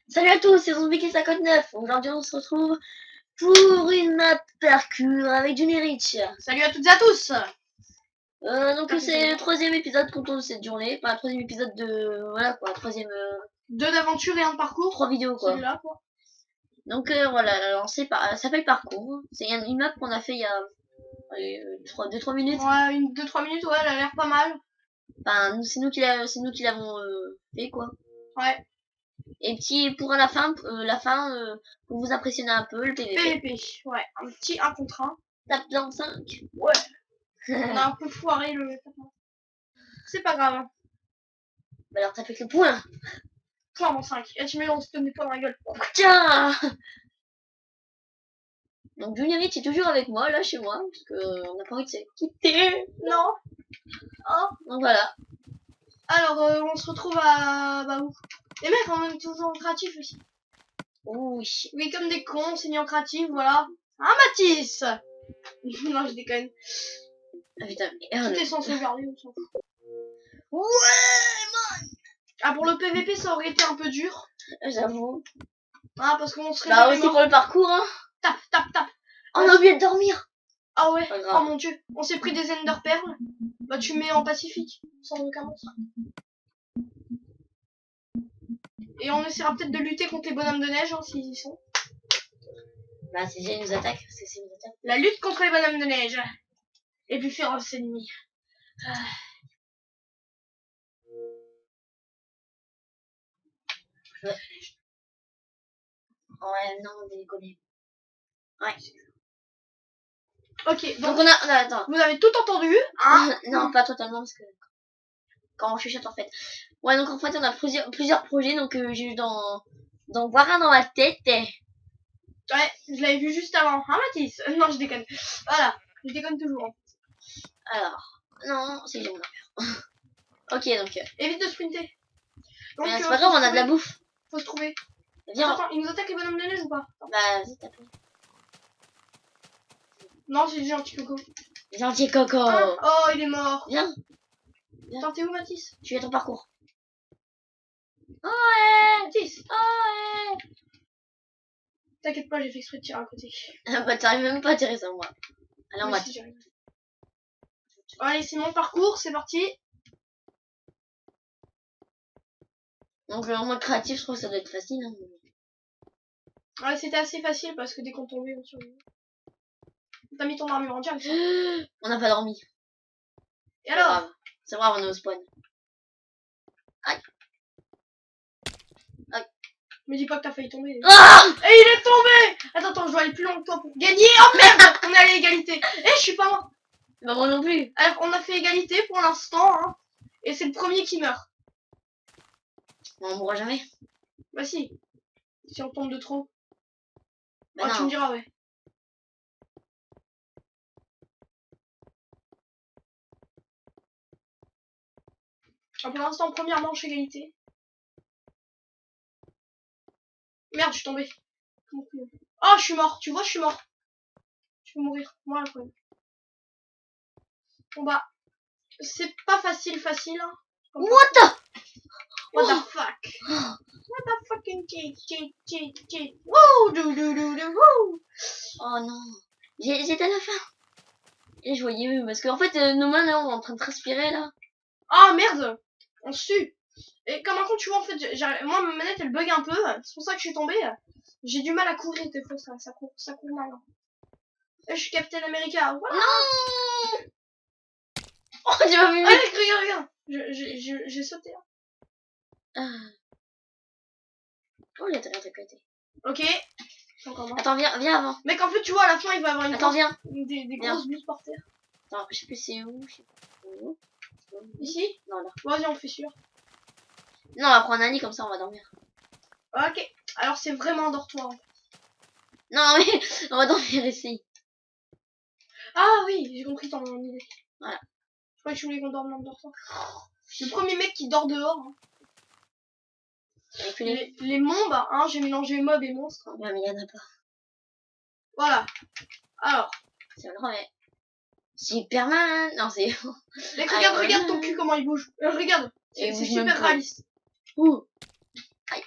Salut à tous, c'est Zombie59. Aujourd'hui, on se retrouve pour une map parcours avec Johnny Rich. Salut à toutes et à tous. Donc c'est le troisième épisode qu'on tourne cette journée. Enfin, le troisième épisode de... Voilà quoi, troisième... Deux d'aventures et un de parcours. 3 vidéos quoi. Celui-là quoi. Donc voilà, ça s'appelle Parcours. C'est une map qu'on a fait il y a... Allez, 2-3 minutes. Ouais, 2-3 minutes, ouais, elle a l'air pas mal. Enfin, c'est nous qui l'avons fait quoi. Ouais. Et petit, pour la fin, pour vous impressionner un peu, le PVP. PVP, ouais, un petit 1 contre 1. Tape dans 5. Ouais. On a un peu foiré le... C'est pas grave. Bah alors t'as fait que le point. Point mon 5. Et tu mets on se donne des points dans la gueule. Tiens. Donc Johnny Rich est toujours avec moi, là, chez moi, parce que on n'a pas envie de se quitter. Non. Oh, donc voilà. Alors, on se retrouve à... Bah où? Les mecs, on est toujours en créatif aussi. Oui. Oui, comme des cons, on s'est mis en créatif, voilà. Hein, Mathis? Non, je déconne. Ah putain, Tout merde. est sans sauvegarder, on s'en fout. Ouais, Ah, pour le PVP, ça aurait été un peu dur. j'avoue. Ah, parce qu'on serait Bah jamais aussi mort. pour le parcours, hein. Tape, tape, tape. On a oublié de dormir. Ah ouais. Pas grave. Oh mon dieu. On s'est pris des Ender Perles. Bah tu mets en Pacifique. Sans aucun monstre. Et on essaiera peut-être de lutter contre les bonhommes de neige, hein, s'ils y sont. Bah c'est déjà ils nous attaquent, parce que c'est une attaque. La lutte contre les bonhommes de neige. Les plus féroces ennemis. Ouais, non, on déconne. Ouais. Ok, Donc donc on a, attends. vous avez tout entendu, hein? Non, pas totalement, parce que quand on chuchote en fait. Ouais, donc en fait on a plusieurs projets, donc j'ai eu d'en voir un dans la tête. Ouais, je l'avais vu juste avant. Hein Mathis? Non, je déconne. Voilà, je déconne toujours. Alors, non, c'est bon. Ok, donc. Évite de sprinter. Donc, C'est pas grave, on a de la bouffe. Faut se trouver. Viens. Attends, ils nous attaquent les bonhommes de neige ou pas? Bah, vas-y, tape. Non, j'ai un petit coco. Gentil coco. Ah, oh, il est mort. Viens. Attends, t'es où Mathis? Tu es ton parcours. Oh ouais. Mathis. Oh ouais. T'inquiète pas, j'ai fait exprès de tirer à côté. Bah, t'arrives même pas à tirer ça, moi. Allez, on va. Si, j'arrive. Allez, c'est mon parcours, c'est parti. Donc, en mode créatif, je trouve que ça doit être facile. Hein. Ouais, c'était assez facile parce que dès qu'on tombait, on survivait. T'as mis ton armure en direct. On n'a pas dormi. Et alors? C'est grave, on est au spawn. Aïe. Aïe. Me dis pas que t'as failli tomber. Ah. Et il est tombé! Attends, je dois aller plus loin que toi pour gagner. Oh merde! On est à l'égalité. Eh, je suis pas mort. Bah, moi non plus. Alors, on a fait égalité pour l'instant, hein. Et c'est le premier qui meurt. Bon, on mourra jamais. Bah si. Si on tombe de trop. Bah, Ah, non. tu me diras, ouais. Ah, pour l'instant, première manche égalité. Merde, je suis tombé. Oh, je suis mort. Tu vois, je suis mort. Je vais mourir. Moi, la problème. Bon bah, c'est pas facile. Hein. What the Fuck? What the fucking cheat. Wouh, wouh. Oh non. J'étais à la fin. Et je voyais, parce qu'en fait, nos mains là, on est en train de transpirer là. Ah merde, on sue. Et comme un con, tu vois, en fait, moi ma manette elle bug un peu, c'est pour ça que je suis tombée. J'ai du mal à courir des fois, ça court mal. Et je suis Captain America. Voilà. Non. Oh, tu m'as vu. Regarde. J'ai sauté. Ah. Oh, il y a rien de côté. Ok. Attends, viens avant. Mec, en fait, tu vois, à la fin, il va y avoir des grosses bulles par terre. Attends, je sais plus c'est où. Où. Ici? Non, là. Vas-y, on fait sûr. Non, on va prendre un lit comme ça, on va dormir. Ok. Alors, c'est vraiment un dortoir. Non, mais on va dormir ici. Ah oui, j'ai compris ton idée. Voilà. Je crois que tu voulais qu'on dorme dans le dortoir. Le premier mec qui dort dehors. Hein. Les mobs, hein, j'ai mélangé mob et monstre. Ouais, mais il y en a pas. Voilà. Alors. C'est le premier. Superman. Non, c'est. Mec, regarde ton cul comment il bouge. Regarde. C'est super réaliste. Ouh. Aïe.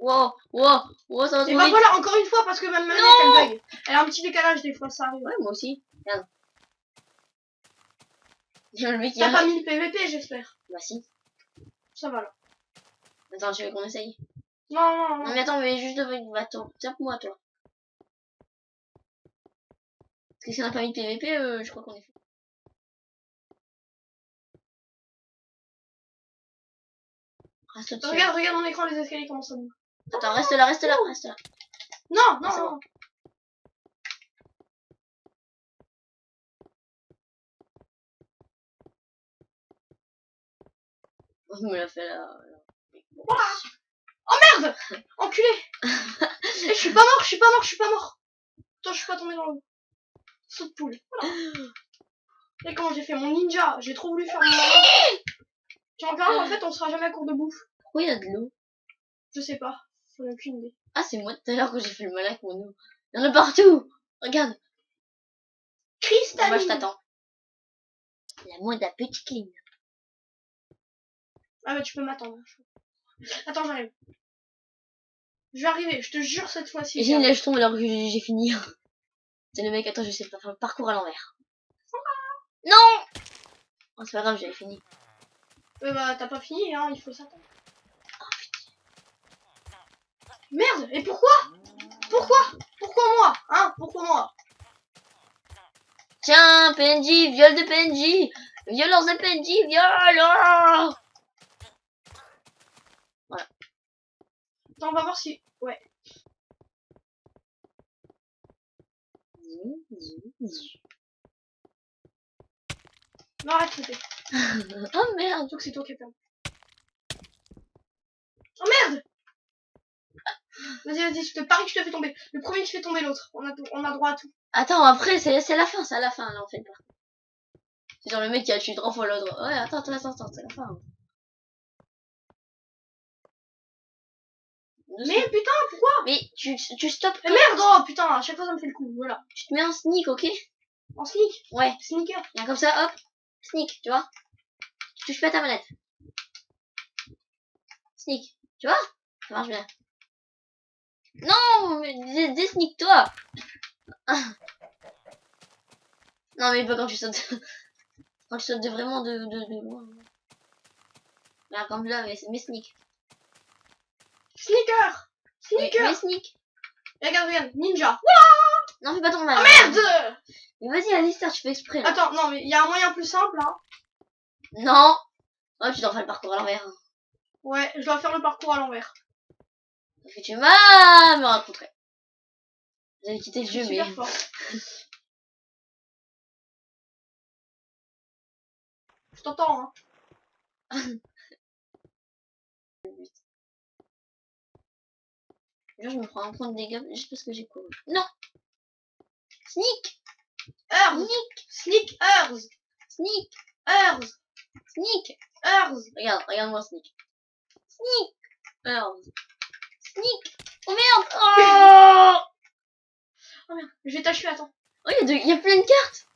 Wow, wow, wow, ça va Et trop bah vite. voilà, encore une fois, parce que ma manette elle bug. Elle a un petit décalage des fois, ça arrive. Ouais, moi aussi. Regarde. Le mec qui T'as pas arrive. mis le PVP, j'espère. Bah si. Ça va là. Attends, tu veux qu'on essaye? Non, non, Non non. mais attends, mais juste devant une bateau. Tape-moi toi. Parce que si on n'a pas mis de PVP, je crois qu'on est fou. Reste dessus. Regarde, regarde mon écran, les escaliers commencent à bouger. Attends, reste là, reste là, reste là. Non, non, Ah, c'est non. On me l'a fait là. Merde. Enculé. Eh, je suis pas mort, je suis pas mort, je suis pas mort. Attends, je suis pas tombé dans l'eau. Saut de poule. Voilà. Et comment j'ai fait mon ninja? J'ai trop voulu faire mon malin. Tu vois, en fait, on sera jamais à court de bouffe. Pourquoi il y a de l'eau? Je sais pas. J'en ai aucune idée. Ah, c'est moi tout à l'heure quand j'ai fait le malin avec mon eau. Il y en a partout. Regarde. Moi, je Cristalline. t'attends. La moi de la petite ligne. Ah bah tu peux m'attendre. Attends, j'arrive. Je vais arriver, je te jure cette fois-ci. J'ai une lèche tombe alors que j'ai fini. C'est le mec, attends, je sais pas faire le parcours à l'envers. Non. Oh, c'est pas grave, j'avais fini. Bah t'as pas fini, hein, il faut s'attendre. Merde, et pourquoi? Pourquoi moi? Hein? Pourquoi moi? Tiens, PNJ, viol de PNJ. Violence de PNJ, viol. Voilà. Attends, on va voir si... Ouais. Non, arrête, c'était. Oh merde. Surtout que c'est toi qui as perdu. Oh merde! Vas-y, vas-y, je te parie que je te fais tomber. Le premier qui fait tomber l'autre. On a droit à tout. Attends, après, c'est la fin, c'est à la fin, là, on fait le parcours. C'est genre le mec qui a tué 3 fois l'autre. Ouais, attends, c'est la fin. Mais putain, pourquoi? Mais tu stoppes. Mais merde, oh putain, à chaque fois ça me fait le coup. Voilà. Tu te mets en sneak, ok? En sneak. Ouais. Sneaker. Bien comme ça, hop. Sneak, tu vois? Tu touches pas ta manette. Sneak, tu vois? Ça marche bien. Non, mais désneak-toi. Non, mais pas quand tu sautes. Quand tu sautes vraiment de loin. Là, comme là, mais sneak. Sneaker. Sneaker. Mais sneak. Et regarde, ninja. Non, fais pas ton mal. Oh merde! Mais vas-y, Alistair, tu fais exprès. Là. Attends, non, mais il y a un moyen plus simple, hein. Non. Oh, tu dois faire le parcours à l'envers. Ouais, je dois faire le parcours à l'envers. Parce que tu vas me rencontrer. Vous avez quitté le jeu, mais... Super fort. Je t'entends, hein. Genre, je me prends un point de dégâts juste parce que j'ai couru. Non. Sneak. Earth. Sneak Earth. Sneak. Earth. Sneak. Earth. Regarde-moi Sneak. Sneak. Sneak. Oh merde. Oh, Oh merde, je vais t'achever, attends. oh il y a plein de cartes.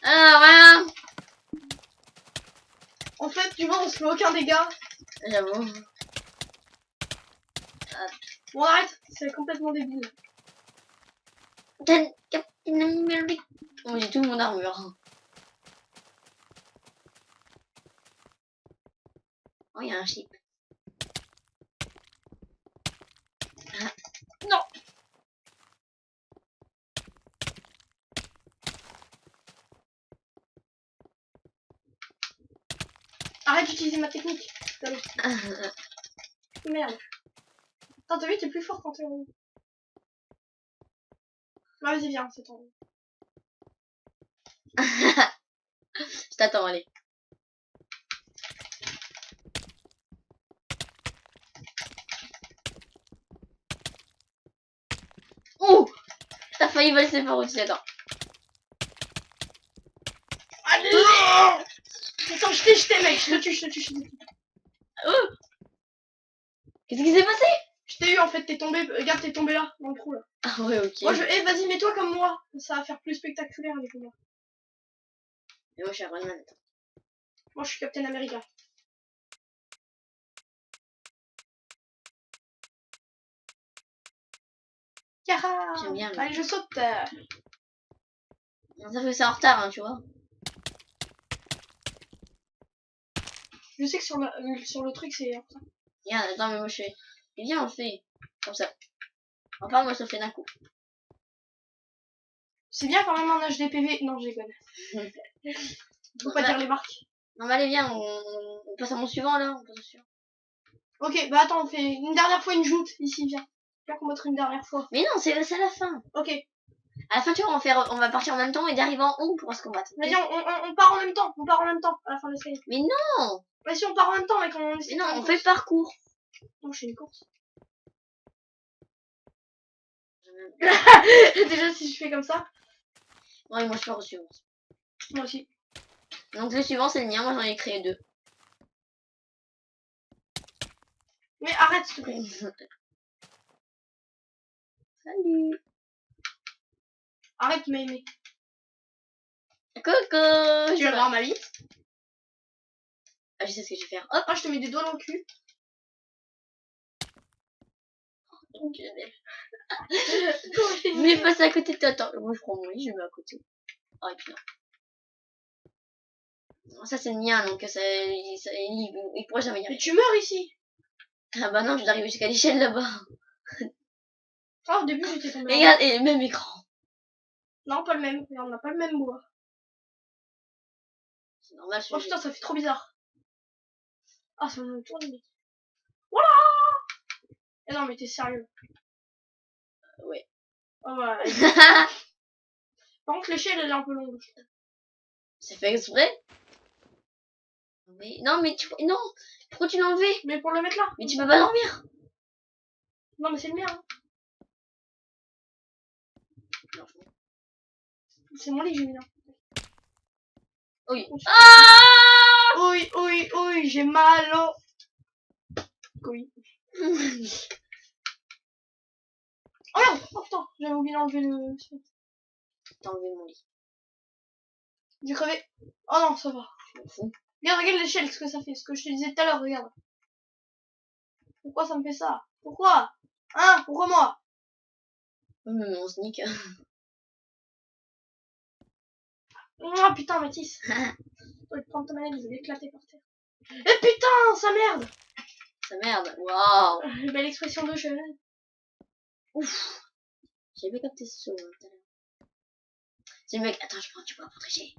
Ah, rien. En fait, tu vois, on se fait aucun dégât. J'avoue. Bon, arrête, c'est complètement débile. Captain America. Oh, j'ai tout mon armure. Oh, il y a un chip. Ah. Non. Arrête d'utiliser ma technique. Merde. Attends, t'as vu, t'es plus fort quand t'es en haut. Bah, vas-y, viens, c'est ton. Je t'attends, allez. Oh, t'as failli valser par au-dessus, attends. Allez. Attends, je t'ai, mec, je te tue. Oh, qu'est-ce qui s'est passé? Je t'ai eu en fait, t'es tombé. Regarde, t'es tombé là, dans le trou là. Ah ouais, ok. Moi je. Eh, vas-y, mets-toi comme moi. Ça va faire plus spectaculaire les combats. Mais moi, je suis Iron Man. Attends. Moi je suis Captain America. Yaha. J'aime bien. Allez, je saute. Ça fait que c'est en retard, hein, tu vois. Je sais que sur le truc c'est. Regarde, attends, mais moi, je fais. Et viens, on fait. Comme ça. Enfin, moi, je le fais d'un coup. C'est bien quand même un HDPV. Non, je déconne. Faut pas dire les marques. Non, mais allez, viens, on passe à mon suivant, là. On passe au suivant. Ok, bah attends, on fait une dernière fois une joute. Ici, viens. Viens qu'on montre une dernière fois. Mais non, c'est à la fin. Ok. À la fin, tu vois, on va partir en même temps et d'arriver en haut pour se combattre. Vas-y, on part en même temps. On part en même temps à la fin de l'escalier. Mais non. Vas-y, on part en même temps, mec. On Mais non, on fait le parcours. Non, je fais une course. Ouais, Déjà, si je fais comme ça. moi, je pars au suivant. Moi aussi. Donc, le suivant, c'est le mien. Moi, j'en ai créé 2. Mais arrête, s'il te plaît. Salut. Arrête, mais. Coucou. Tu vas voir ma vie. Ah, je sais ce que je vais faire. Hop. Ah, je te mets des doigts dans le cul. Je vais passer à côté de toi. Attends, moi, je prends mon lit, je le mets à côté. Oh, et puis non. Ça, c'est le mien, donc il pourrait jamais y Mais arriver. tu meurs ici. Ah bah non, je vais arriver jusqu'à l'échelle là-bas. Ah, au début, j'étais tombé. Regarde, et le même écran. Non, pas le même. Regarde, on n'a pas le même bois. C'est normal, Oh celui putain, ça fait trop bizarre. Ah, ça me tourne, mais. Voilà. Eh non, mais t'es sérieux. Ouais. Oh, ouais. Par contre, l'échelle, elle est un peu longue. C'est fait exprès. Mais non, mais non. Pourquoi tu l'as enlevé? Mais pour le mettre là. Mais tu peux pas dormir. Non, mais c'est le mien. Hein. C'est mon lit que j'ai mis là. Oui. Oui, oui, oui, j'ai mal au. Oui. Oh merde! Oh putain, j'avais oublié d'enlever le. T'as enlevé mon lit. J'ai crevé. Oh non, ça va. Je m'en fous. Regarde l'échelle, ce que ça fait. Ce que je te disais tout à l'heure, regarde. Pourquoi ça me fait ça? Pourquoi? Hein? Pourquoi moi? Mon sneak. Oh putain, Mathis. Je vais prendre ta manette, je vais l'éclater par terre. Eh putain, sa merde! Sa merde. Waouh. Belle expression de cheval. Ouf. J'avais capté ce saut tout à l'heure. C'est le mec. Attends, je prends, tu pourras protéger.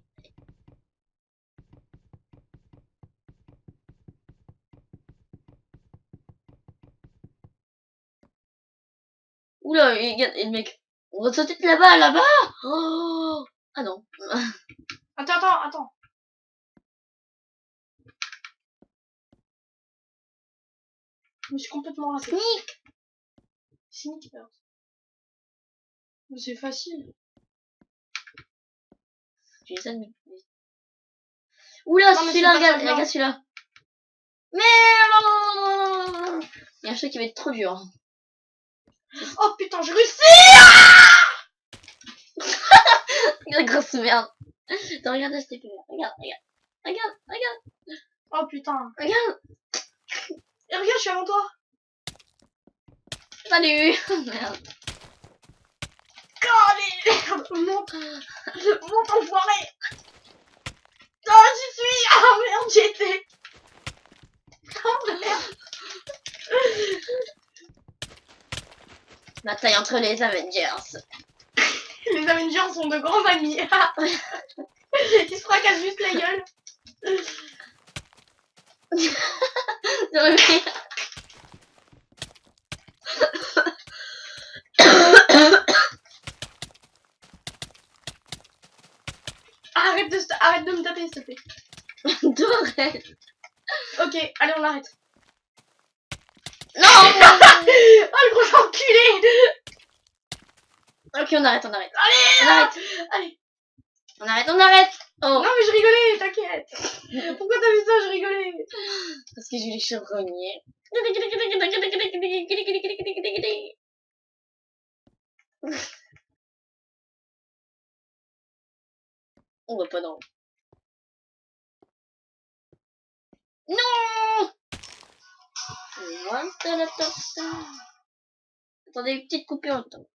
Oula, et le mec. On va sauter de là-bas, là-bas. Oh. Ah non. Attends. Je me suis complètement raté. Sneak. Sneak, merde. Mais c'est facile. Tu dis ça, mais. Oula, Non, mais celui-là, c'est pas ça, regarde non. celui-là. Merde. Il y a un truc qui va être trop dur. Oh putain, j'ai réussi! La grosse merde. Attends, regarde cette épée. Regarde. Oh putain. Regarde. Et regarde, je suis avant toi. Salut. Merde. Oh, allez, merde, monte enfoiré. Oh, j'y suis. Ah merde, j'y étais. Oh merde. Bataille entre les Avengers. Les Avengers sont de grands amis. Ils se fracassent juste la gueule. Arrête de me taper, s'il te plaît. Dorel. Ok, allez, on arrête. Non. Oh, le gros enculé. Ok, on arrête. Allez, On arrête. allez. On arrête. Oh. Non, mais je rigolais, t'inquiète. Pourquoi t'as vu ça, je rigolais? Parce que j'ai les chevronnés. On va pas dans. Non! Attendez, une petite coupure de temps.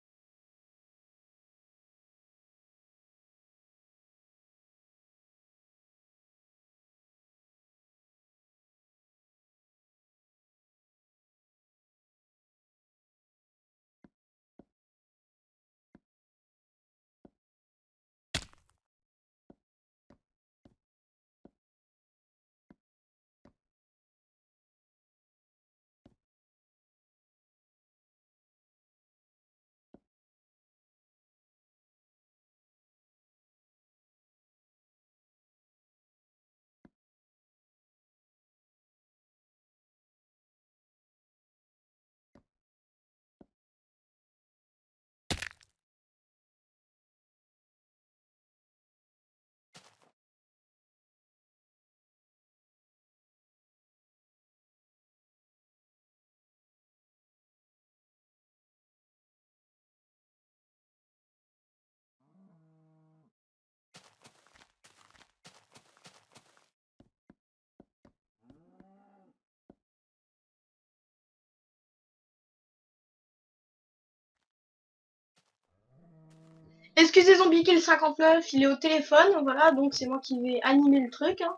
Excusez Zombie Kill 59, il est au téléphone, voilà, donc c'est moi qui vais animer le truc. Hein.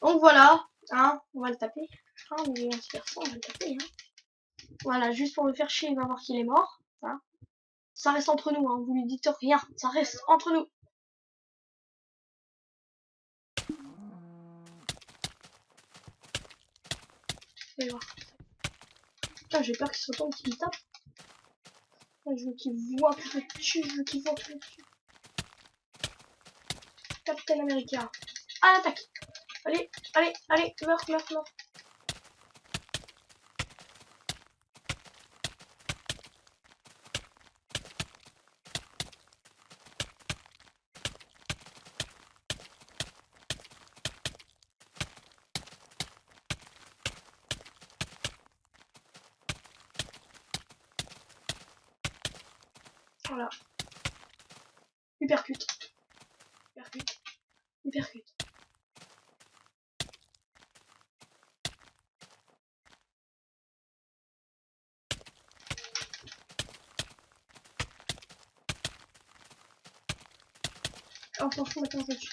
Donc voilà, hein, on va le taper. Hein, on va se faire ça, on va le taper. Hein. Voilà, juste pour le faire chier, il va voir qu'il est mort. Voilà. Ça reste entre nous, hein, vous lui dites rien, ça reste entre nous. Allez voir. Putain, j'ai peur qu'il se retourne, qu'il tape. Là, je veux qu'il voit que je le tue, je veux qu'il voit que je le tue. Captain America. À l'attaque. Allez, allez, allez, meurs, meurs, meurs. Voilà. Hypercute. Hypercute. Hypercute. On s'en fout maintenant, je tue.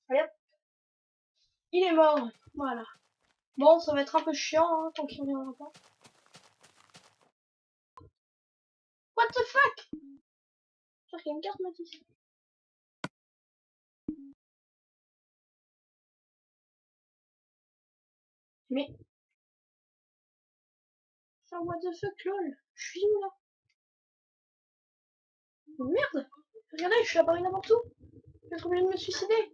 Allez hop. Il est mort. Voilà. Bon, ça va être un peu chiant, hein, tant qu'il reviendra pas. What the fuck? J'espère qu'il y a une carte Matisse. Mais... ça, what the fuck, lol. Je suis où, là? Oh merde. Regardez, je suis apparu n'importe où. Je vais être obligé de me suicider.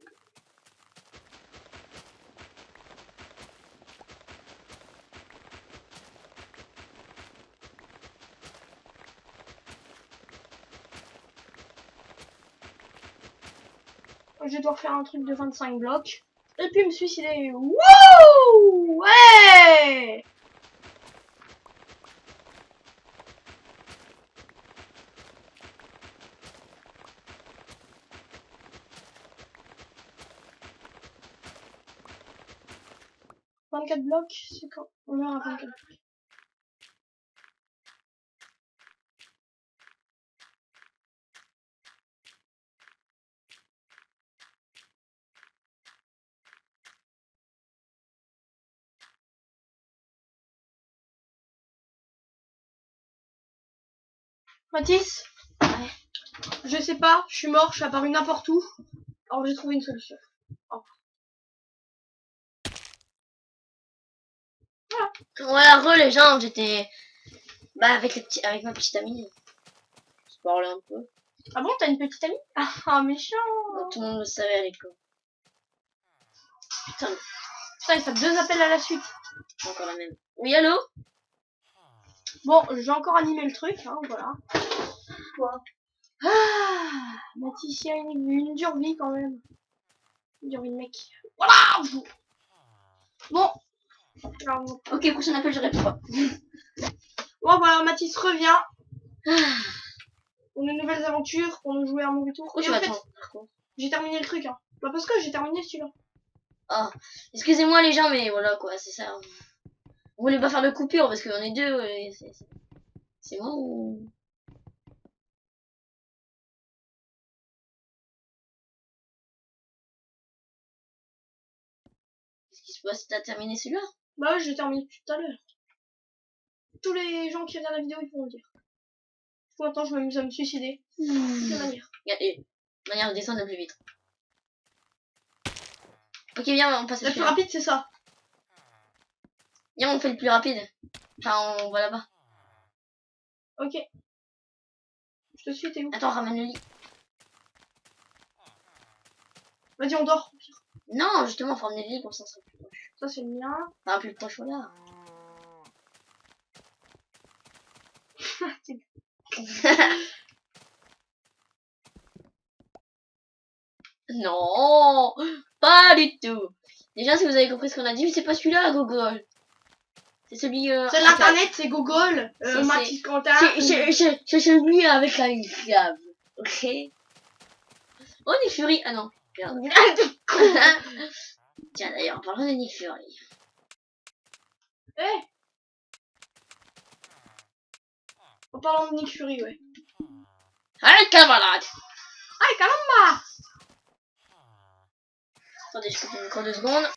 Je vais devoir faire un truc de 25 blocs. Et puis me suicider. Wouh! Ouais! « 24 blocs, c'est quand on est à 24 blocs. Mathis? Ouais. Je sais pas, je suis mort, je suis apparu n'importe où. Alors j'ai trouvé une solution. Voilà, re les gens, j'étais bah avec ma petite amie. parler un peu. Ah bon, t'as une petite amie? Ah, méchant. Tout le monde le savait à l'école. Putain, Putain, il tape 2 appels à la suite. c'est encore la même. Oui, allô? Bon, je vais encore animer le truc, hein, voilà. Quoi? Ah, Mathis, il a une dure vie quand même. Une dure vie de mec. Voilà. Bon. Alors, Ok, prochain appel, je réponds pas. bon, voilà, Mathis revient. Pour de nouvelles aventures, pour nous jouer un mauvais tour. Pourquoi Et tu en vas fait, attendre, par contre? j'ai terminé le truc, hein. Bah, parce que j'ai terminé celui-là. Ah, excusez-moi les gens, mais voilà quoi, c'est ça. Vous voulez pas faire de coupure parce qu'on est deux, c'est moi ou... Qu'est-ce qui se passe? T'as terminé celui-là? Bah ouais, j'ai terminé tout à l'heure. Tous les gens qui regardent la vidéo, ils pourront le dire. Pour l'instant, je m'amuse à me suicider. De quelle manière? Regardez, manière de descendre le plus vite. Ok, viens, on passe à La plus celui-là. rapide, c'est ça. Viens, on fait le plus rapide. Enfin, on va là-bas. Ok. Je te suis, t'es où? Attends, ramène le lit. Vas-y, on dort. Non, justement, faut ramener le lit comme ça sera plus proche. Ça, c'est le mien. Enfin, plus proche, voilà. Non, pas du tout. Déjà, si vous avez compris ce qu'on a dit, mais c'est pas celui-là, Google. C'est celui... C'est l'internet, c'est Google. C'est- Mathis Quentin. C'est celui avec la grave. Ok. Oh, Nick Fury. Ah non. Merde. Tiens, d'ailleurs, en parlant de Nick Fury. Eh. En parlant de Nick Fury, ouais. Allez, camarade. Ah, caramba. Attendez, je coupe le micro 2 secondes.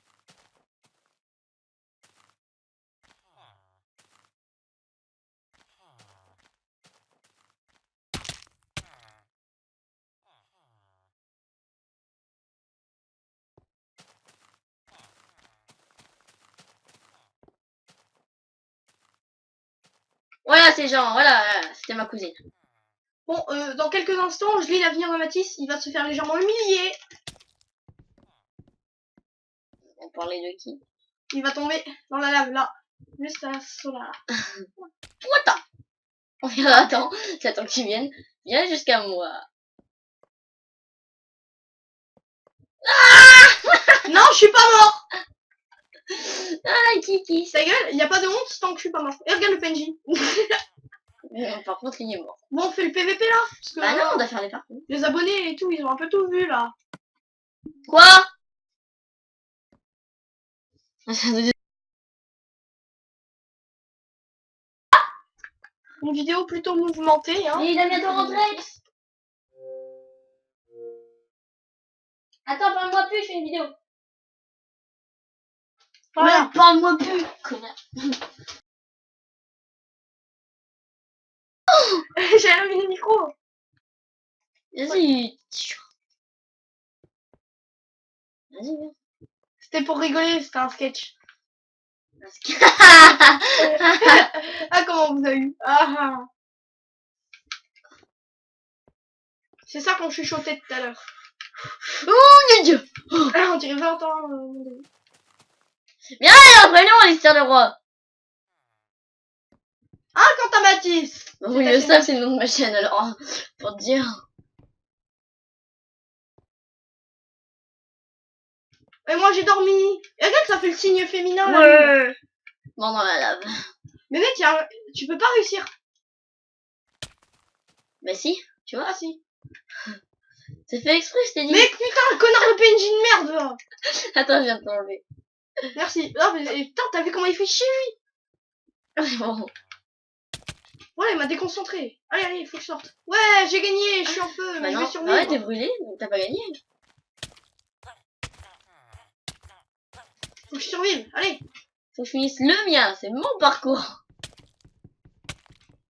Voilà, ces gens, voilà, c'était ma cousine. Bon, dans quelques instants, je lis l'avenir de Mathis. Il va se faire légèrement humilier. On parlait de qui? Il va tomber dans la lave, là. Juste à ce là. Attends. On verra, attends. J'attends qu'ils viennent. Viens jusqu'à moi. Non, je suis pas mort. Ah, Kiki. Ta gueule, y a pas de honte tant que je suis pas mort. Et regarde le PNJ. Par contre, il est mort. Bon, on fait le PVP là. Parce que, Bah non, on doit faire les parcours. les abonnés et tout, ils ont un peu tout vu là. Quoi? Une vidéo plutôt mouvementée, hein. Mais il a bientôt rentré. Attends, parle-moi plus, je fais une vidéo. Voilà. Mais parle-moi plus, connard. J'ai allumé le micro. Vas-y. Vas-y, viens. C'était pour rigoler, c'était un sketch. Ah, Ah, comment vous avez eu? Ah. C'est ça qu'on chuchotait tout à l'heure. oh, mon Dieu. Ah, on dirait 20 ans, mon Dieu. Viens, après l'histoire de roi. Ah, quant à Mathis. Oui, le savent, c'est le nom de ma chaîne, alors, pour te dire. Et moi j'ai dormi. Et regarde, ça fait le signe féminin là. Ouais. Bon, dans la lave. Mais mec, tu peux pas réussir. Bah si, tu vois. Ah si. C'est fait exprès, je t'ai dit. Mec, putain, connard de PNJ de merde là. Attends, je viens de t'enlever. Merci. Non, mais putain, t'as vu comment il fait chier lui? Bon. Ouais, il m'a déconcentré. Allez, allez, il faut que je sorte. Ouais, j'ai gagné, je suis en feu, Bah mais je vais non, survivre. bah ouais, t'es brûlé, donc t'as pas gagné. Faut que je survive, allez. Faut que je finisse le mien, c'est mon parcours.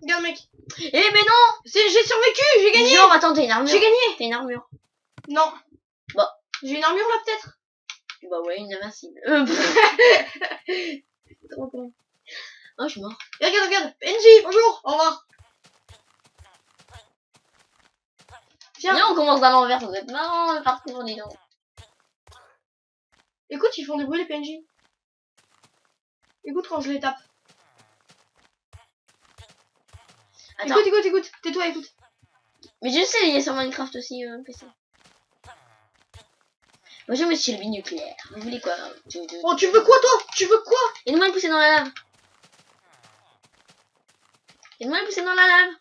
Regarde mec. Eh mais non. J'ai survécu, j'ai gagné. Genre, attends, t'as une armure. J'ai gagné. T'as une armure. Non. Bah. J'ai une armure là peut-être. Bah ouais, une invincible. Trop con. Oh, je suis mort. Et regarde, regarde. PNJ, bonjour, au revoir. commence à l'envers, ça doit être marrant le parcours, dis donc. Écoute, ils font des bruits les PNJ. Écoute quand je les tape. Attends, Écoute. Tais-toi, écoute. mais je sais, il y a sur Minecraft aussi PC. Bonjour monsieur le binucléaire, vous voulez quoi? Oh, tu veux quoi toi? Tu veux quoi? Aide-moi à le pousser dans la lave. Aide-moi à le pousser dans la lave.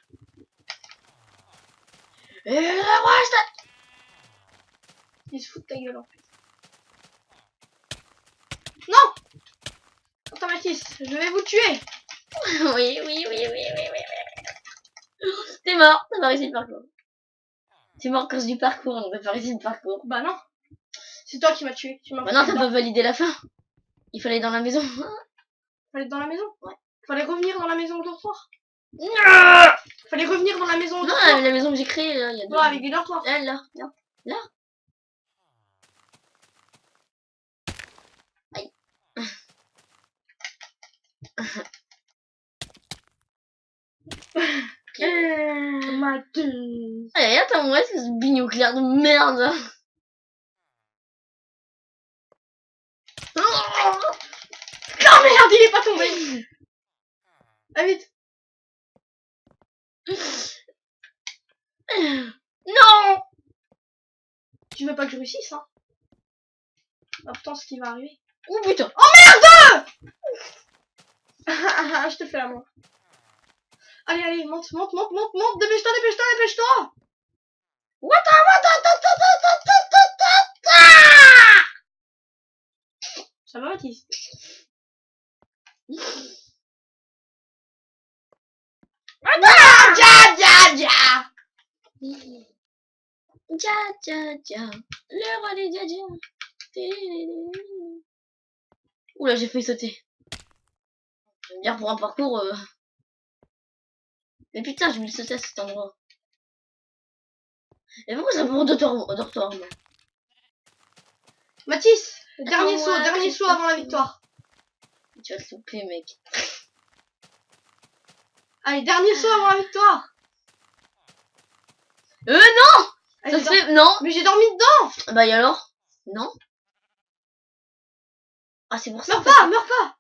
Ils se foutent de ta gueule en fait. Non! Attends Mathis, je vais vous tuer. Oui. T'es mort, t'as pas réussi le parcours. T'es mort à cause du parcours, on n'a pas réussi le parcours. Bah non. C'est toi qui m'as tué. Tu m'as Bah non, foutu t'as dedans. pas validé la fin. Il fallait aller dans la maison. Fallait être dans la maison? Ouais. Fallait revenir dans la maison au dortoir. Non, Fallait revenir dans la maison au dortoir. la maison que j'ai créée, là, il y a deux. Ouais, avec des dortoirs. Là. Aïe. Mathis. Allez, attends-moi, c'est ce binucléaire de merde. Oh merde, il est pas tombé. Ah vite. Non. Tu veux pas que je réussisse, hein? Ah putain, ce qui va arriver. Oh putain. Oh merde! Je te fais la main. Allez, monte. Dépêche-toi. Ça va, Mathis? Dja, le roi des dja. Oula, j'ai failli sauter. J'aime bien pour un parcours. Mais putain, je vais le sauter à cet endroit. Et pourquoi ça pour dortoir, moi? Mathis, dernier Attends, saut avant la victoire. Tu vas te louper, mec. Allez, dernier saut avant la victoire. Non! Allez, Ça se fait. Non! mais j'ai dormi dedans. Bah, et alors? Non? Ah, c'est pour ça. Meurs pas.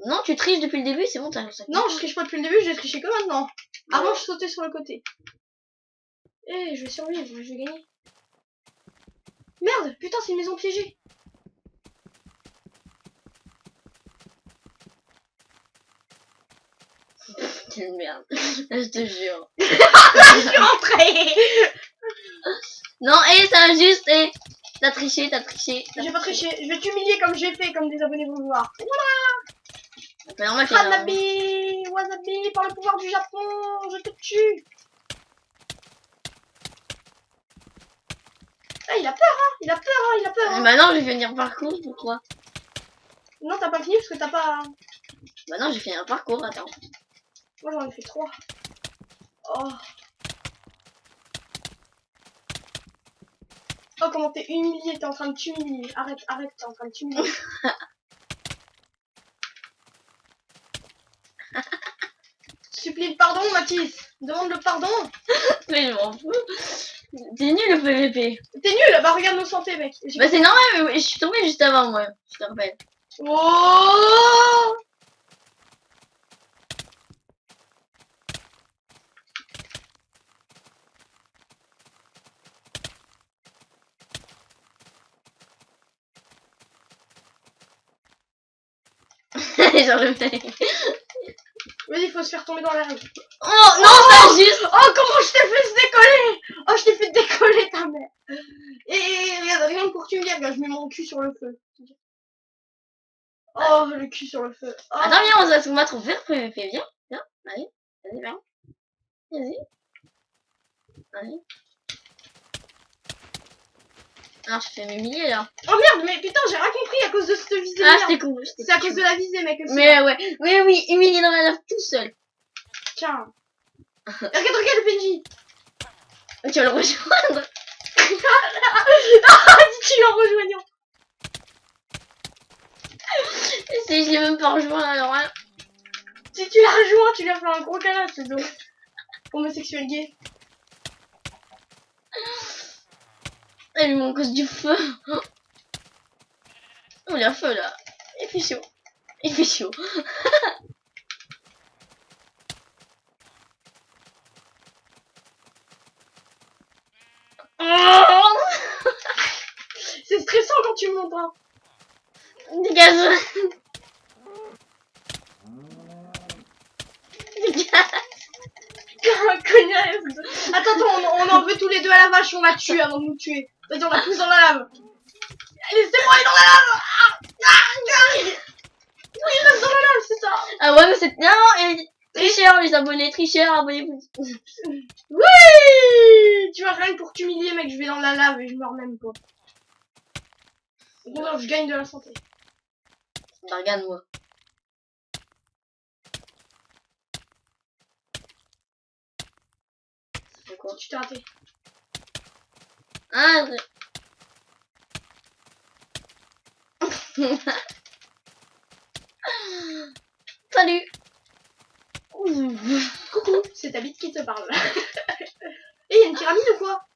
Non, tu triches depuis le début, c'est bon, t'as ça. Non, je triche pas depuis le début, j'ai triché que maintenant. Avant, je sautais sur le côté. Eh, je vais survivre, je vais gagner. Merde, putain, c'est une maison piégée. Quelle merde. Je te jure. Je suis rentrée. Non, ça juste, t'as triché. J'ai pas triché, je vais t'humilier comme j'ai fait, comme des abonnés vont le voir. C'est normal qu'il y ait un- Hanabi, wasabi, par le pouvoir du Japon, je te tue. Ah, il a peur, hein. Bah non, j'ai fini un parcours, pourquoi? Non, t'as pas fini parce que t'as pas... Bah non, j'ai fini un parcours, attends. Moi, j'en ai fait 3. Oh. Oh, comment t'es humilié, t'es en train de t'humilier. Arrête, t'es en train de t'humilier. Supplie le pardon, Mathis. Demande le pardon. Mais je m'en fous. T'es nul le PVP. T'es nul, bah regarde nos santé, mec. Bah c'est normal, mais je suis tombée juste avant, moi. Je te rappelle. Oh. Genre le mec. Vas-y, il faut se faire tomber dans la rue. Oh non, ça juste. Oh, comment je t'ai fait décoller. Oh, je t'ai fait décoller, ta mère. Et regarde, rien que pour que tu me dises, regarde, je mets mon cul sur le feu. Oh, le cul sur le feu. Oh. Attends, viens, on va se mettre au vert PVP. Viens, allez, vas-y, viens. Vas-y. Allez. Alors, je fais mes milliers là. Oh merde, mais putain, j'ai rien compris à cause de cette visée. Ah, c'était cool. C'est à cause de la visée, mec. Aussi. Mais ouais, oui, humilié dans la lave tout seul. Tiens. Regarde le PNJ. Tu vas le rejoindre. Dis-tu en rejoignant. Je l'ai même pas rejoint alors. Hein. Si tu l'as rejoint, tu lui as fait un gros câlin, c'est donc homosexuel gay. Elle lui manque cause du feu. Oh, il y a feu là. Il fait chaud. Il fait chaud. Oh, C'est stressant quand tu montes. Hein. dégage. Dégage. Attends, on en veut tous les deux à la vache, on la tue avant de nous tuer. Vas-y, on la pousse dans la lave. Laissez-moi aller dans la lave. Oui, il reste dans la lave, c'est ça. Ah ouais, mais c'est... Non, et... Tricheur, les abonnés, tricheurs, abonnez-vous. Oui. Tu vois, rien que pour t'humilier, mec, je vais dans la lave et je meurs même pas. Bon, alors, je gagne de la santé. Bah, regarde-moi. C'est quoi? Tu t'es raté. Ah, salut. Coucou, c'est ta bite qui te parle. Et il y a une pyramide ou quoi?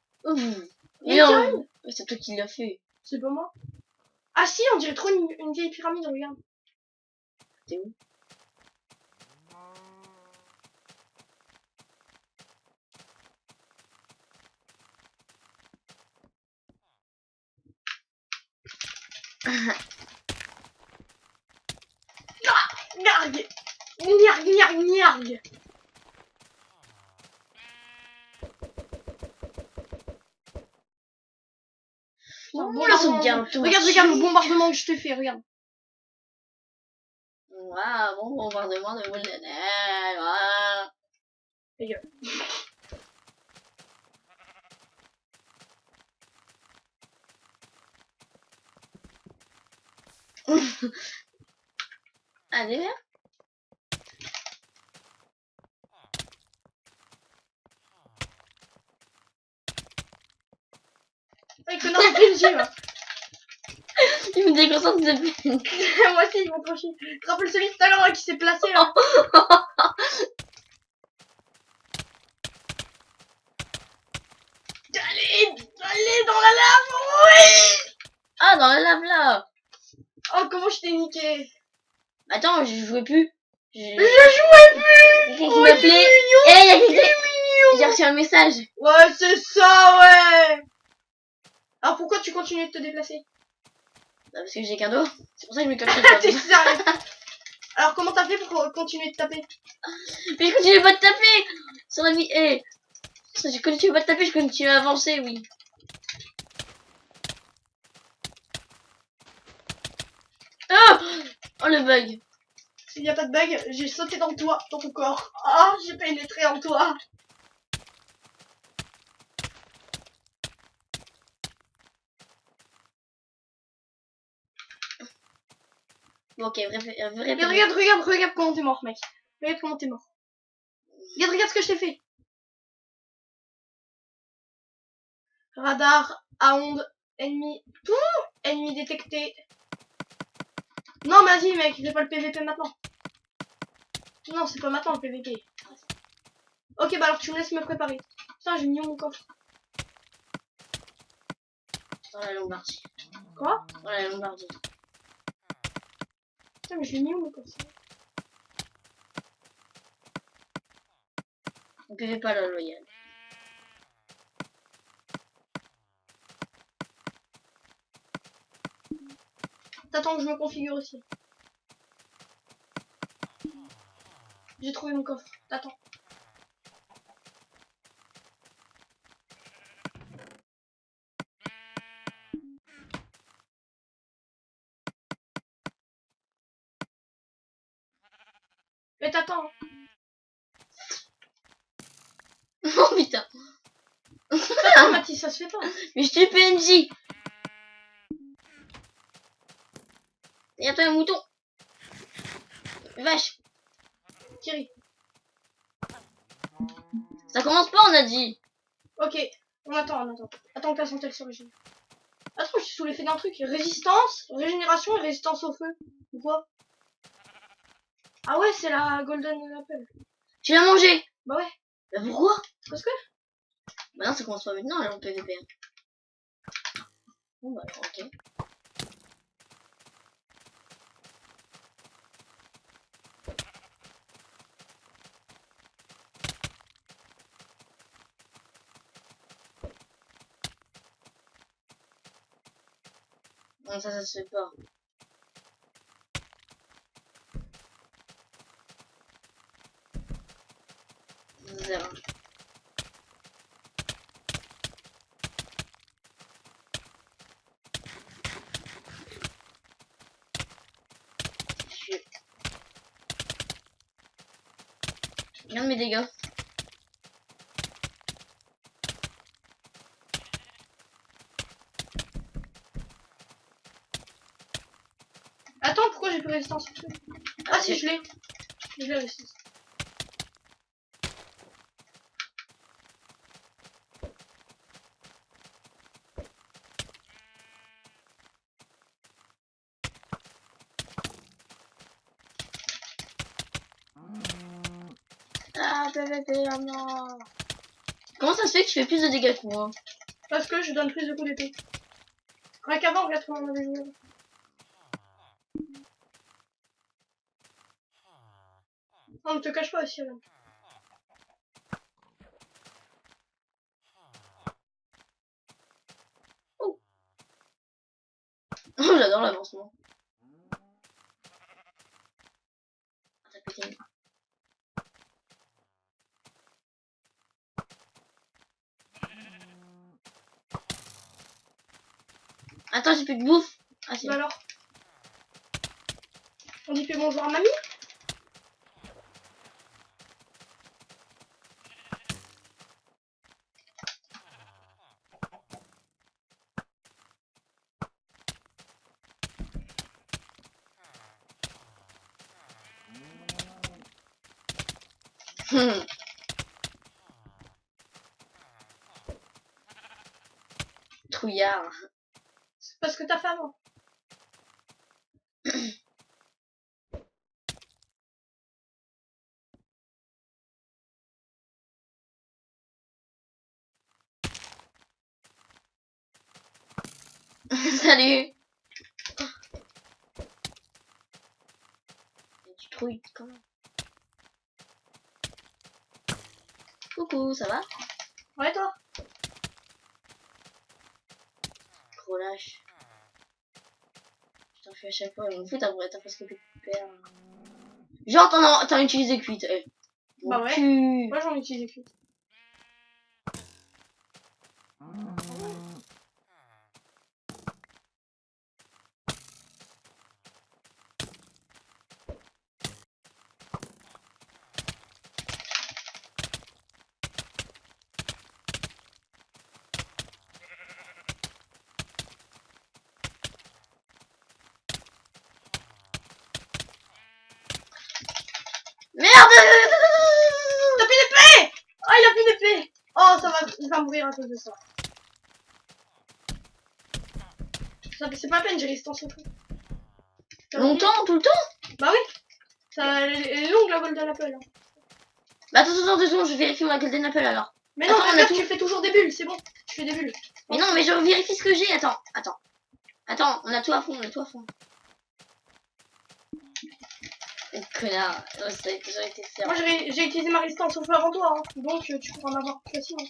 Mais non, c'est toi qui l'as fait. C'est pas moi. Ah si, on dirait trop une vieille pyramide, regarde. T'es où? Gnarg. Gnarg, gnarg, gnarg. Ouh, la sauvegarde. Regarde le bombardement que je te fais, regarde. Waouh, bon bombardement de boule de neige. Waouh. Ta gueule. Allez, viens. Hey, connard de PNJ, va. Il me déconcentre de peine. Moi aussi, ils vont trop chier. Tu te rappelles celui de tout à l'heure là, qui s'est placé là? Allez dans la lave, oui. Ah, dans la lave là. Oh, comment je t'ai niqué. Attends, je jouais plus. Je jouais plus. Quelqu'un qui m'appelait. Eh, y'a quelqu'un. J'ai reçu un message. Ouais, c'est ça, ouais. Alors pourquoi tu continues de te déplacer? Bah, parce que j'ai qu'un dos. C'est pour ça que je me cache T'es pas. sérieux? Alors comment t'as fait pour continuer de taper? Mais je continue pas de taper. Sur la vie. Eh. Je continue pas de taper, je continue à avancer, oui. Oh, oh le bug. S'il n'y a pas de bug, j'ai sauté dans toi, dans ton corps. Ah, j'ai pénétré en toi. Bon, ok, Mais regarde comment t'es mort, mec. Regarde comment t'es mort. Regarde ce que je t'ai fait. Radar, à onde, ennemi. Tout ennemi détecté. Non, mais vas-y, mec, j'ai pas le PVP maintenant. Non, c'est pas maintenant le PVP. Ok, bah alors tu me laisses me préparer. Putain, j'ai mis où mon coffre? Dans la Lombardie. Quoi? Dans la Lombardie. Putain, mais je l'ai mis où mon coffre? On ne fait pas la loyale. T'attends que je me configure aussi. J'ai trouvé mon coffre. T'attends. Mais t'attends. Oh putain. Attends, Mathis, ça se fait pas. Mais je suis PNJ. Et attends, un mouton. Vache. Thierry. Ça commence pas, on a dit. Ok, on attend. Attends que la santé sur le jeu. Attends, je suis sous l'effet d'un truc. Résistance, régénération et résistance au feu. Ou quoi? Ah ouais, c'est la Golden Apple. Tu l'as mangé. Bah ouais. Bah pourquoi? Parce que Bah non, ça commence pas maintenant, alors PVP. Bon, bah, ok. Non, ça se fait pas. Zéro. Chut. Regarde mes dégâts. Attends, pourquoi j'ai plus résistance au truc? Ah si, je l'ai. Je l'ai résistance. Ah, PVP, oh non. Comment ça se fait que tu fais plus de dégâts que moi? Parce que je donne plus de coups d'épée. Rien qu'avant, regarde comment on avait joué. Non, ne te cache pas aussi, là. Oh, oh j'adore l'avancement. Ah, t'as pété. Attends, j'ai plus de bouffe. Ah, si. Bah alors. On dit plus bonjour à mamie? Trouillard. C'est parce que t'as fait avant. Salut. Tu trouilles quand même. Coucou, ça va? Ouais, toi? Gros lâche. Je t'en fais à chaque fois. Je m'en fous, t'as presque plus de père. Genre, t'en as utilisé 8. Eh. Bah Mon ouais. cul. Moi, j'en utilise plus. Merde. T'as plus d'épée! Oh, il a plus d'épée! Oh, ça va, il va mourir à cause de ça. C'est pas la peine, j'ai résistance au feu. Longtemps, tout le temps? Bah oui. Ça, elle est longue la golden apple. Hein. Bah attends, je vérifie ma golden apple alors. Mais non, Attends, on a regarde, tout. tu fais toujours des bulles, c'est bon. Tu fais des bulles. Mais non, mais je vérifie ce que j'ai. Attends, on a tout à fond. Oh, connard. Oh, j'aurais été fier. Moi, j'ai utilisé ma résistance au feu avant toi, hein. Donc tu pourras en avoir plus facilement.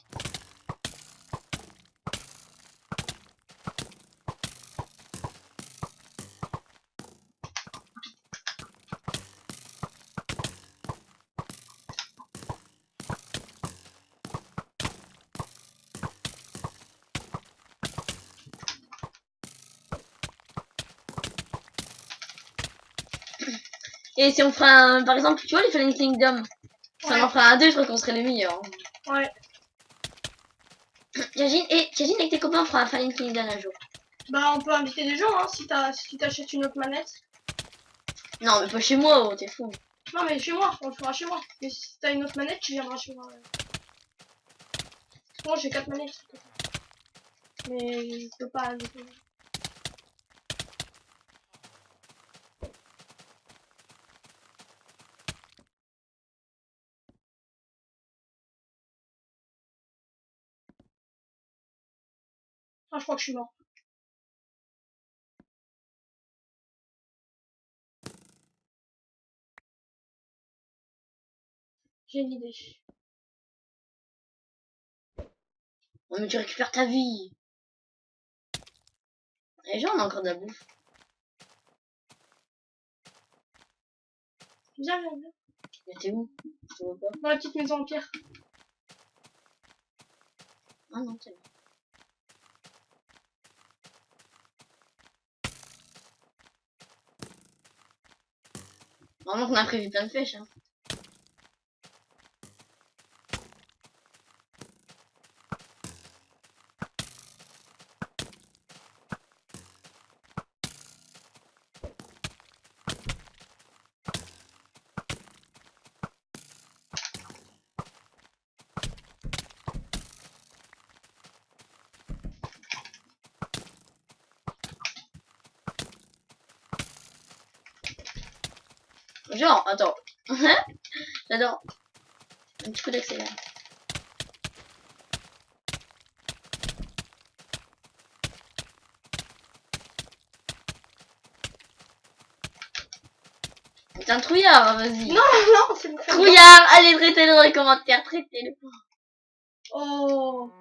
Et si on fera un, par exemple, tu vois les Fallen Kingdom, si on en fera un 2, je crois qu'on serait les meilleurs. Ouais. T'imagines avec tes copains, on fera un Fallen Kingdom un jour. Bah, on peut inviter des gens, hein, si tu t'achètes une autre manette. Non, mais pas chez moi, oh, t'es fou. Non, mais chez moi, on le fera chez moi. Et si t'as une autre manette, tu viendras chez moi. Moi, j'ai 4 manettes. Mais je peux pas inviter. Ah, je crois que je suis mort. J'ai une idée. Oh, mais tu récupères ta vie. Les gens, on a encore de la bouffe. Viens, viens, viens. Mais t'es où? Je te vois pas. Dans la petite maison en pierre. Ah non, c'est bon. Normalement qu'on a prévu plein de pêches. Hein. Genre, attends. J'adore. Un petit coup d'accélère. C'est un trouillard, vas-y. Non, non, c'est le Trouillard, allez, traitez-le dans les commentaires, traitez-le. Oh.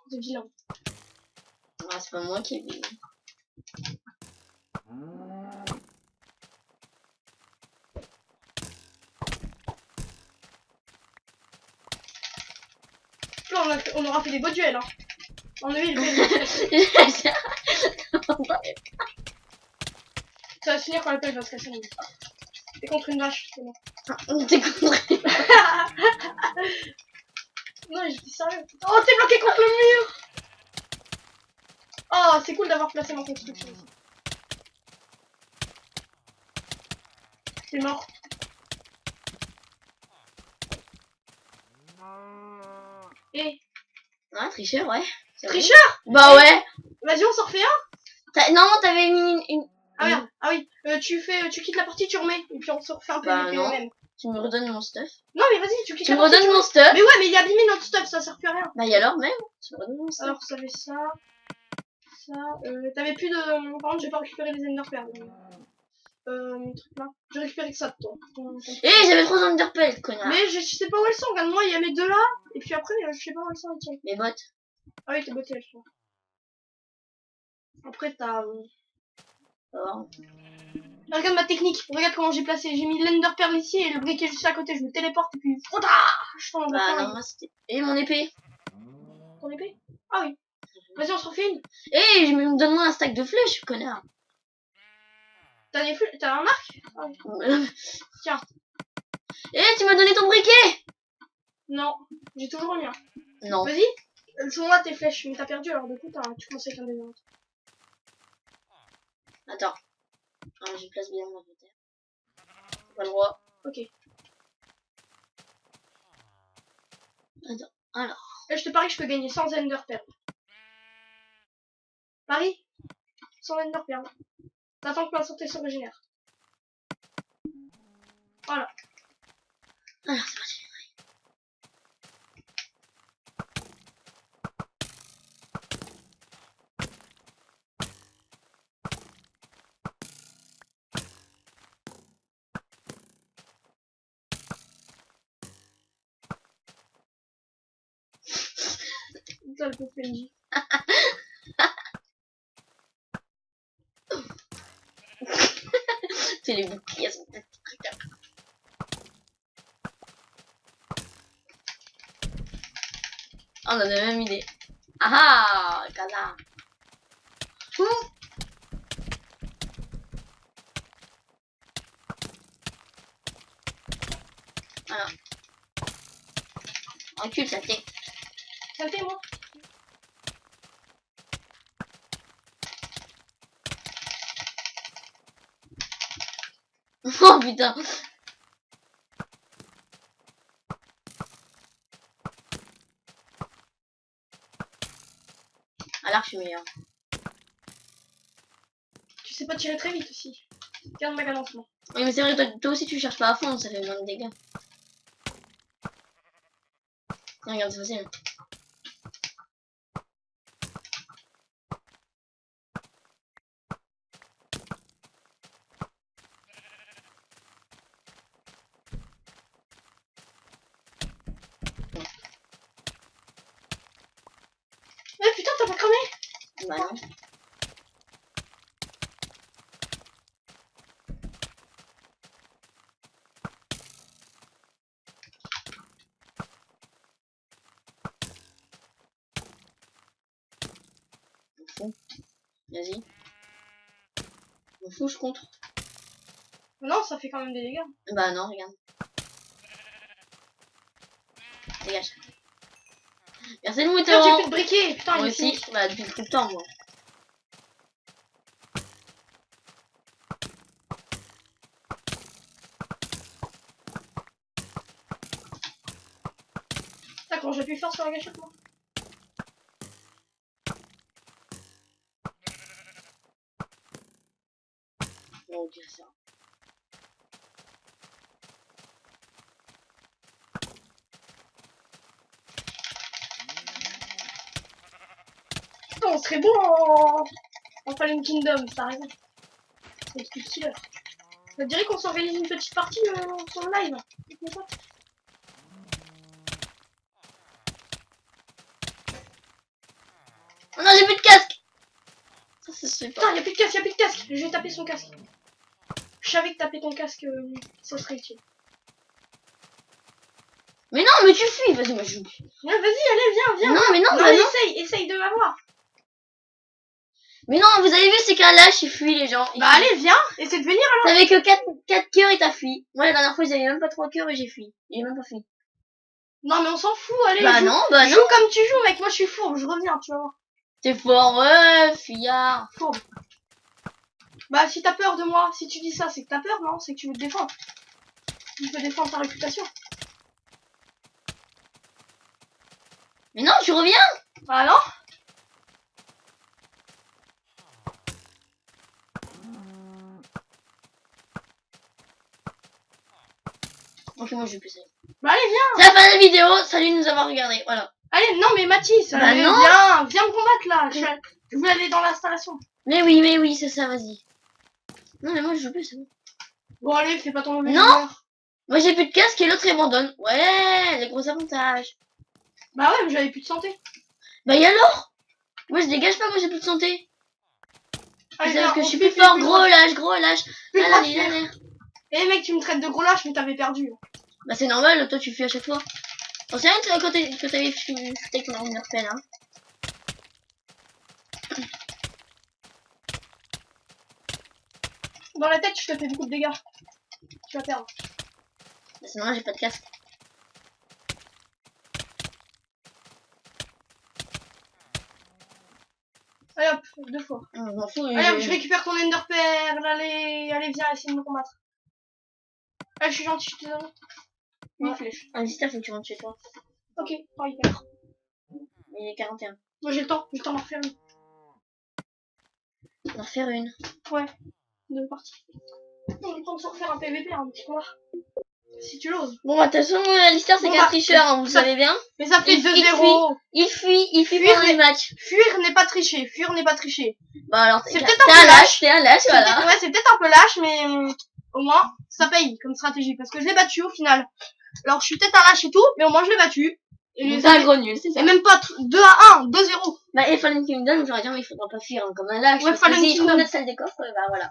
C'est vilain. Ah, c'est pas moi qui ai vu. Là, on aura fait des beaux duels. Hein. En lui, ça va se finir quand la pelle va se casser. T'es contre une vache, c'est bon. T'es contre. Non, j'étais sérieux. Oh, t'es bloqué contre le mur. Oh, c'est cool d'avoir placé ma construction. T'es mort. Et Ah, tricheur, ouais. tricheur. Bah ouais. Vas-y, on s'en refait un. Non, t'avais mis une. Ah merde. Ah oui. Tu quittes la partie, tu remets. Et puis on se refait un peu Bah les non. même. Tu me redonnes mon stuff. Non, mais vas-y, tu quittes Tu la me partie. redonnes mon stuff. Mais ouais, mais il a abîmé notre stuff, ça sert plus à rien. Bah et alors même. Tu me redonnes mon stuff. Alors, ça fait ça. Ça. T'avais plus de. Par contre, j'ai pas récupéré les enderpearls. Truc là. J'ai récupéré que ça de toi. Eh, j'avais 3 underpells, connard. Mais je sais pas où elles sont, regarde-moi, il y a mes deux là, et puis après, je sais pas où elles sont les tiennes. Mes bottes. Ah oui, tes bottes, elles sont. Après, t'as. Oh. Regarde ma technique, regarde comment j'ai placé. J'ai mis l'enderpearl ici et le briquet juste à côté, je me téléporte et puis. Je t'en Bah non, moi c'était. Et mon épée. Ton épée. Ah oui. Vas-y, on se refait une. Eh, je me donne-moi un stack de flèches, connard. T'as des flèches. T'as un arc. Ah oui. Tiens. Eh, tu m'as donné ton briquet. Non, j'ai toujours le mien. Non. Vas-y, joue-moi tes flèches, mais t'as perdu alors du coup, tu commences avec un des autres. Attends. Ah, je place bien mon côté. Pas le droit. Ok. Attends. Alors. Là, je te parie que je peux gagner 100 enderpearls. Paris 100 enderpearls. T'attends que ma santé se régénère. Voilà. Alors, c'est parti. Ça le fait PNJ. C'est les boucliers sont peut-être. On a la même idée. Ah ah, Kaza. Voilà. Encule, ça fait. Ça le fait, moi. Oh putain. Alors, je suis meilleur. Tu sais pas tirer très vite aussi. Garde ma cadence, moi. Oui, mais c'est vrai, toi aussi tu cherches pas à fond, ça fait moins de dégâts. Regarde, c'est facile. t'as cramé? Bah non. Vas-y. M'en fous, je contre. Non, ça fait quand même des dégâts. Bah non, regarde. Dégage. Merci le Merde, j'ai plus mouton. de briquet. Putain, Moi il est fini. aussi. Bah depuis tout le temps, moi. D'accord, j'ai pu le faire sur la gâchette, moi. Bon, ok, ça. Putain, on serait bon en Fallen Kingdom, ça arrive. C'est plus killer. Ça te dirait qu'on s'organise une petite partie sur le live avec mes potes? Oh non, j'ai plus de casque. Ça, c'est super. Putain, y'a plus de casque, y'a plus de casque. Je vais taper son casque. Je savais que taper ton casque, ça serait utile. Mais non, mais tu fuis. Vas-y, moi je joue. Ouais, vas-y, allez, viens. Non, mais non, Non, bah non. essaye de m'avoir. Mais non, vous avez vu, c'est qu'un lâche, il fuit les gens. Bah allez, viens, essaie de venir alors. T'avais que 4 cœurs et t'as fui. Moi, la dernière fois, j'avais même pas 3 cœurs et j'ai fui. J'ai même pas fui. Non, mais on s'en fout, allez, Bah joue. non, bah non. Joue comme tu joues, mec, moi je suis fourbe, je reviens, tu vas voir. T'es fort, ouais, fillard. Fourbe. Bah si t'as peur de moi, si tu dis ça, c'est que t'as peur, non? C'est que tu veux te défendre. Tu veux défendre ta réputation. Mais non, tu reviens. Ah non? Ok, moi je vais plus ça. Bah allez, viens. C'est la fin de la vidéo. Salut de nous avoir regardé. Voilà. Allez, non mais Mathis, Bah allez, non. viens me combattre là. Je veux aller dans l'installation. Mais oui, c'est ça, vas-y. Non, mais moi je joue plus, c'est bon. Bon allez, fais pas ton mauvais Non. joueur. Moi j'ai plus de casque et l'autre il abandonne. Ouais, les gros avantages. Bah ouais, mais j'avais plus de santé. Bah et alors? Moi je dégage pas quand j'ai plus de santé. Allez, C'est parce viens, que on je suis fuit, plus fort, fuis, gros lâche. fuis, Ah, fuis, là, fuis. là. Eh mec, tu me traites de gros lâche, mais t'avais perdu. Bah c'est normal, toi tu fuis à chaque fois. T'en sais rien quand t'avais fui avec ton ordinateur pen, hein. Dans la tête, je te fais beaucoup de dégâts. Tu vas perdre. Bah c'est normal, j'ai pas de casque. Allez hop, 2 fois. Je m'en fous. Allez hop, je récupère ton Ender Pearl. Allez, viens, essaye de me combattre. Allez, je suis gentil, je te donne. Une flèche. Un mystère, faut que tu rentres chez toi. Ok, oh, hyper. Il est 41. Moi j'ai le temps d'en refaire une. On va en refaire une. Ouais, 2 parties. On a le temps de se refaire un PVP, un petit combat. Si tu l'oses. Bon, bah, de toute façon, Alistair, c'est Bon, qu'un bah, tricheur, hein, vous le ça- savez bien. Mais ça fait Il 2-0. Il fuit Fuir pendant les matchs. Fuir n'est pas tricher, fuir n'est pas tricher. Bah, alors, C'est t'es peut-être un un peu lâche, t'es un lâche, C'est voilà. peut-être- Ouais, c'est peut-être un peu lâche, mais au moins, ça paye comme stratégie. Parce que je l'ai battu au final. Alors, je suis peut-être un lâche et tout, mais au moins, je l'ai battu. Et C'est un gros nul, c'est ça. Et même pas 2-1, 2-0. Bah, et Fallen Kingdom, j'aurais dit, mais il faudra pas fuir, hein, comme un lâche. Ouais, parce que Fallen s'il trouve Kingdom. notre salle des coffres, bah, voilà.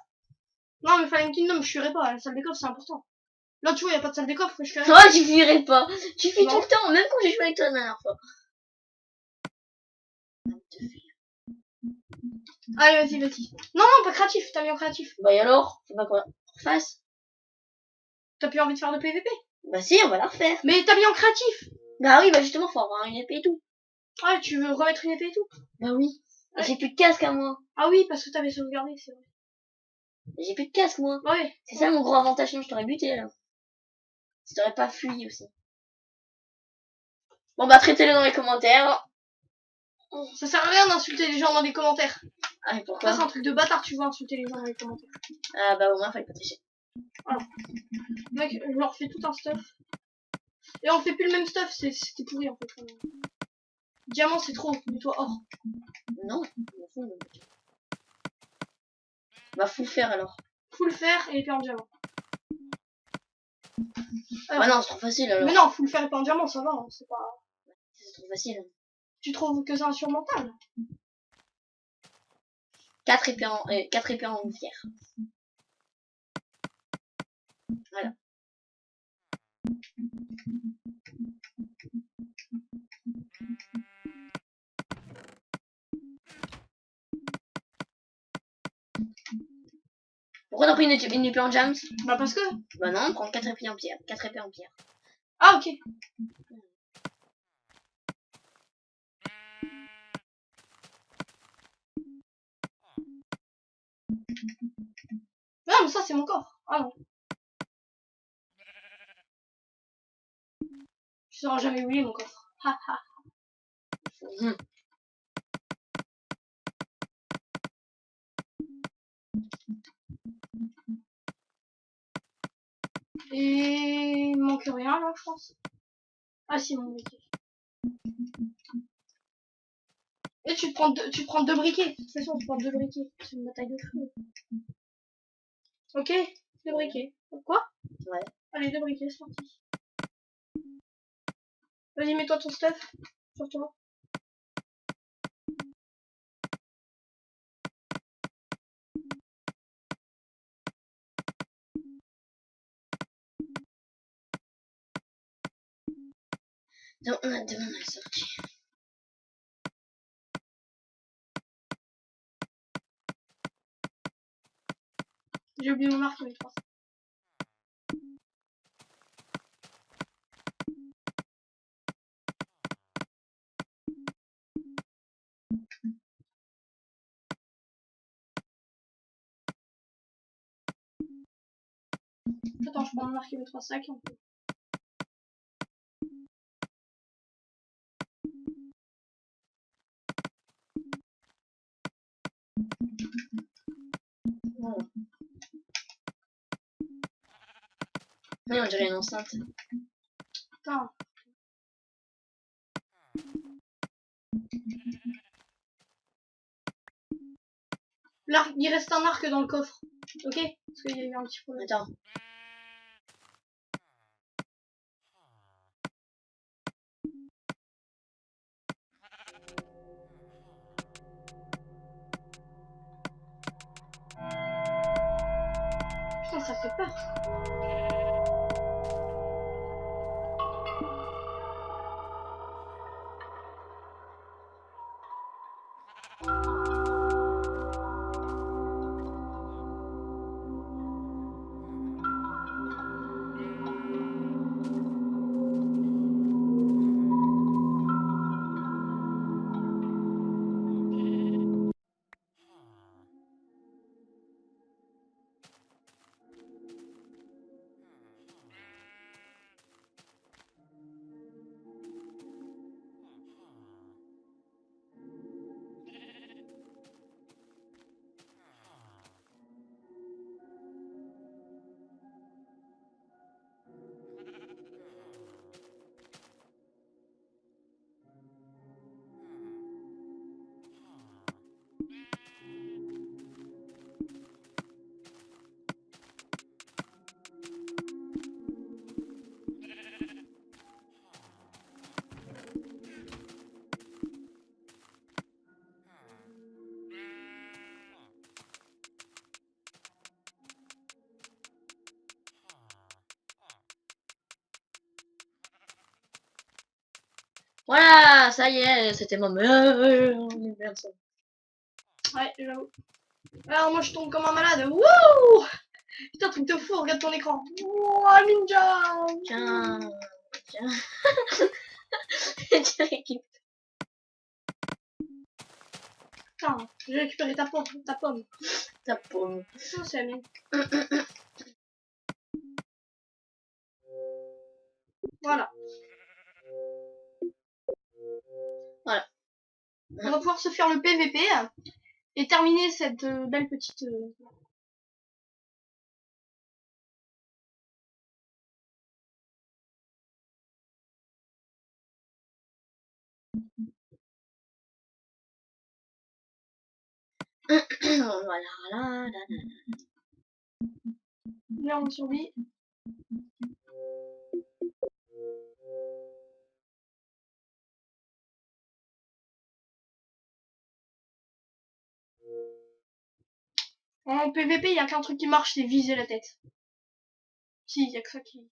Non, mais Fallen Kingdom, je fuirai pas. La salle des coffres, c'est important. Là, tu vois, y a pas de salle des coffres, je fuirai. Toi, tu fuirais pas. Tu fuis Non. tout le temps, même quand j'ai joué avec toi la dernière fois. Allez, vas-y. Non, pas créatif, t'as mis en créatif. Bah, et alors? Faut pas qu'on refasse. T'as plus envie de faire de PVP. Bah, si, on va la refaire. Mais t'as mis en créatif. Bah oui, bah justement, faut avoir une épée et tout. Ah, tu veux remettre une épée et tout. Bah oui. Ouais. J'ai plus de casque à moi. Ah oui, parce que t'avais sauvegardé, c'est vrai. J'ai plus de casque, moi. Ouais. C'est ça mon gros avantage, sinon je t'aurais buté, là. Si t'aurais pas fui aussi. Bon, bah, traitez-le dans les commentaires. Ça sert à rien d'insulter les gens dans les commentaires. Ah, mais Ça, pourquoi? c'est un truc de bâtard, tu vois, insulter les gens dans les commentaires. Ah, bah, au moins, fallait pas tricher. Mec, je leur fais tout un stuff. Et on fait plus le même stuff, c'était pourri en fait. Diamant, c'est trop, mets-toi or. Non, je m'en fous, non. Bah, faut le faire alors. Faut le faire et épée en diamant. Ah, non, c'est trop facile alors. Mais non, faut le faire épée en diamant, ça va, hein, c'est pas. C'est trop facile. Tu trouves que c'est insurmontable? 4 épées en pierre. Voilà. Pourquoi t'as pris une épée en jams? Bah parce que... Bah non, prends 4 épées en pierre. 4 épées en pierre. Ah ok. Non mais ça c'est mon coffre. Ah non. Tu sauras jamais oublier mon coffre. Ha ha. Mmh. Et il manque rien là je pense. Ah si mon briquet. Et tu prends deux briquets. De toute façon tu prends deux briquets. C'est une bataille de feu. Ok, deux briquets. Quoi? Ouais. Allez, deux briquets, c'est parti. Vas-y, mets-toi ton stuff sur toi. Donc, on a demandé à la sortie. J'ai oublié mon arc, mais je pense. Attends, je prends mon arc et mes 3 sacs. Voilà. Oui, on dirait une enceinte. Putain. L'arc, il reste un arc dans le coffre. Ok? Parce qu'il y a eu un petit problème. Attends. Putain, ça fait peur. Voilà, ça y est, c'était mon personne. Ouais, j'avoue. Alors moi je tombe comme un malade. Wouh! Putain, truc de fou, regarde ton écran. Wouah, ninja! Tiens, tiens. Tiens, équipe. Putain, j'ai récupéré ta pomme. Ta paume. Ça, c'est la mienne. Voilà. Voilà. On va pouvoir se faire le PVP et terminer cette belle petite... Voilà, là, là, là. Là, on survit. En PVP, il y a qu'un truc qui marche, c'est viser la tête. Si, il y a que ça qui...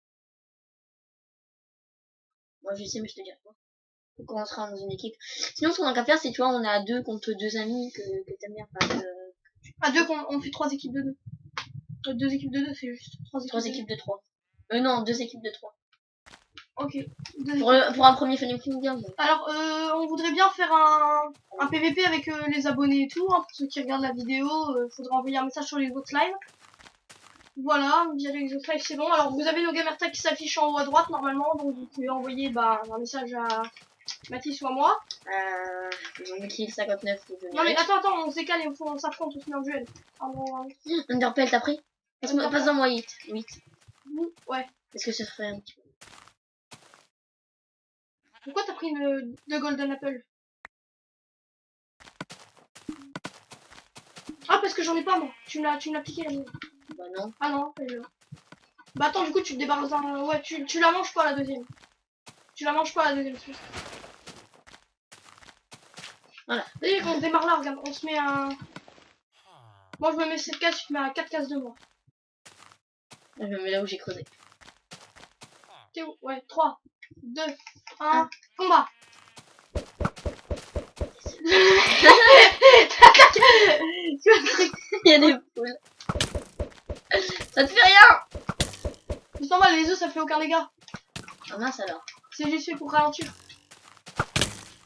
Moi je sais, mais je te dis pas. On commencera dans une équipe. Sinon, ce qu'on a qu'à faire, c'est, tu vois, on est à 2 contre 2 amis que t'aimes bien. Enfin, À deux, on fait 3 équipes de 2. 2 équipes de 2, c'est juste 3 équipes de 3. Non, 2 équipes de 3. Ok. Pour un premier Funny Game. Alors, on voudrait bien faire un PVP avec les abonnés et tout. Hein, pour ceux qui regardent la vidéo, faudra envoyer un message sur les autres lives. Voilà, via les autres lives, c'est bon. Alors, vous avez nos gamertags qui s'affichent en haut à droite normalement. Donc, vous pouvez envoyer un message à Mathis ou à moi. J'en ai kill 59. Non, mais attends, on se décale et on s'affronte, on se met en duel. Underpell, t'as pris? Passe-en moi 8. Ouais. Est-ce que ce serait un petit peu. Pourquoi t'as pris de Golden Apple? Ah, parce que j'en ai pas, moi. Tu me l'as piqué, la mienne. Bah non. Ah non, bah attends, du coup, tu te débarrasses d'un... Ouais, tu la manges pas, la deuxième. Tu la manges pas, la deuxième. Voilà. Et on démarre là, regarde. On se met un... Moi, je me mets 7 cases, tu te mets à 4 cases de moi. Je me mets là où j'ai creusé. T'es où? Ouais, 3, 2, 1, combat. Il y a des poules. Ça te fait rien! C'est normal, les œufs, ça fait aucun dégât. Ah mince alors. C'est juste fait pour ralentir.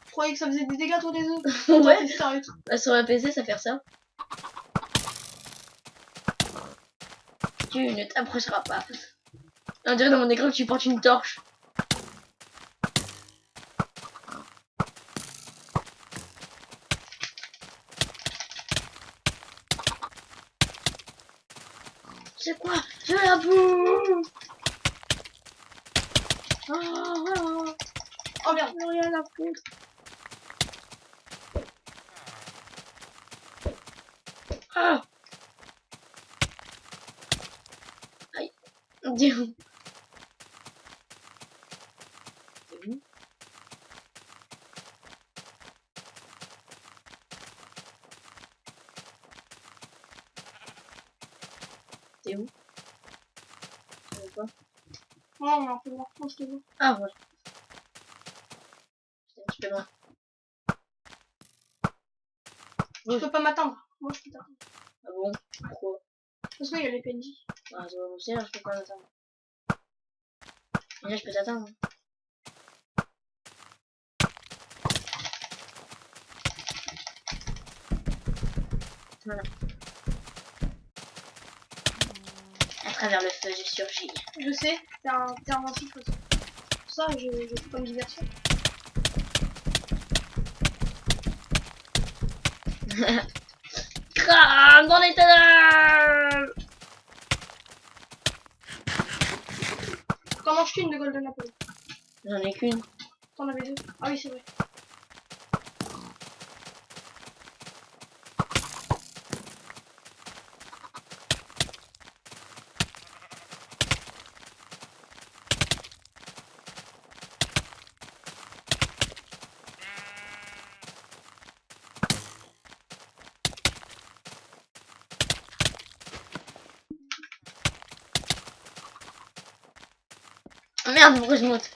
Je croyais que ça faisait des dégâts, toi, des œufs. Ouais. Sérieux. Bah, sur la PC, ça fait ça. Tu ne t'approcheras pas. On dirait dans mon écran que tu portes une torche. C'est quoi? Je la boue. Oh merde. Rien à foutre. Ah. Aïe. Dis où? T'es où? Tu veux pas? Non, on est un peu loin. Moi, je te vois. Ah voilà. J'étais un petit peu loin. Tu peux pas m'atteindre. Moi, je peux t'atteindre. Ah bon? Pourquoi? Parce qu'il y a les PNJ. Ah, ça va aussi, là, je peux pas t'atteindre. Là, je peux t'atteindre. Voilà. À travers le feu, j'ai surgi. Je sais, t'es invincible. Pour ça, je fais comme diversion. Crame dans les ténèbres. T'en manges qu'une de Golden Apple. J'en ai qu'une. T'en avais deux. Ah oui, c'est vrai. Oh merde, pourquoi je monte?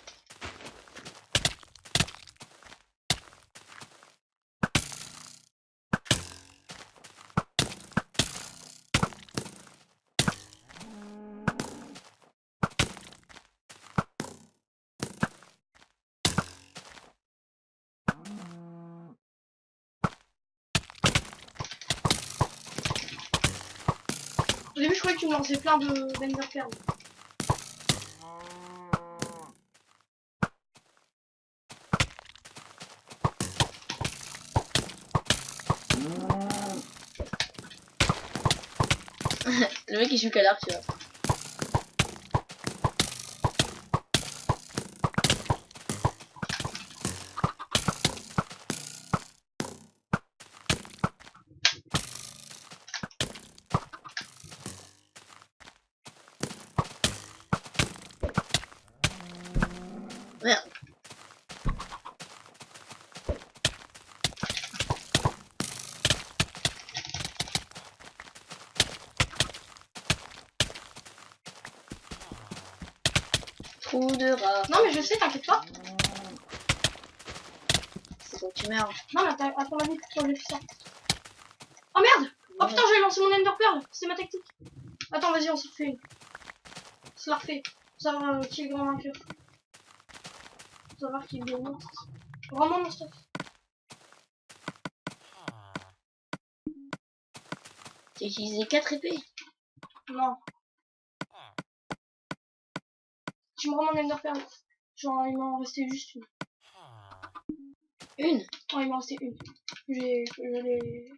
Au début, je croyais que tu me lançais plein d'enderpearls. Le mec il joue quel arc, tu vois. Merde. trou de rat. Non, mais je sais, t'inquiète pas. C'est bon, tu meurs. Non, mais à ton avis, pourquoi j'ai fait ça? Oh merde! Oh putain, j'ai lancé mon Ender Pearl. C'est ma tactique. Attends, vas-y, on se refait une. On se la refait. Pour savoir qui est le grand vainqueur. Pour savoir qui est le gagnant. Vraiment mon stuff. T'as utilisé 4 épées. Non. Tu me rends mon Ender Pearl. Genre, il m'en restait juste une. Une. Oh, il m'en restait une. Je l'ai...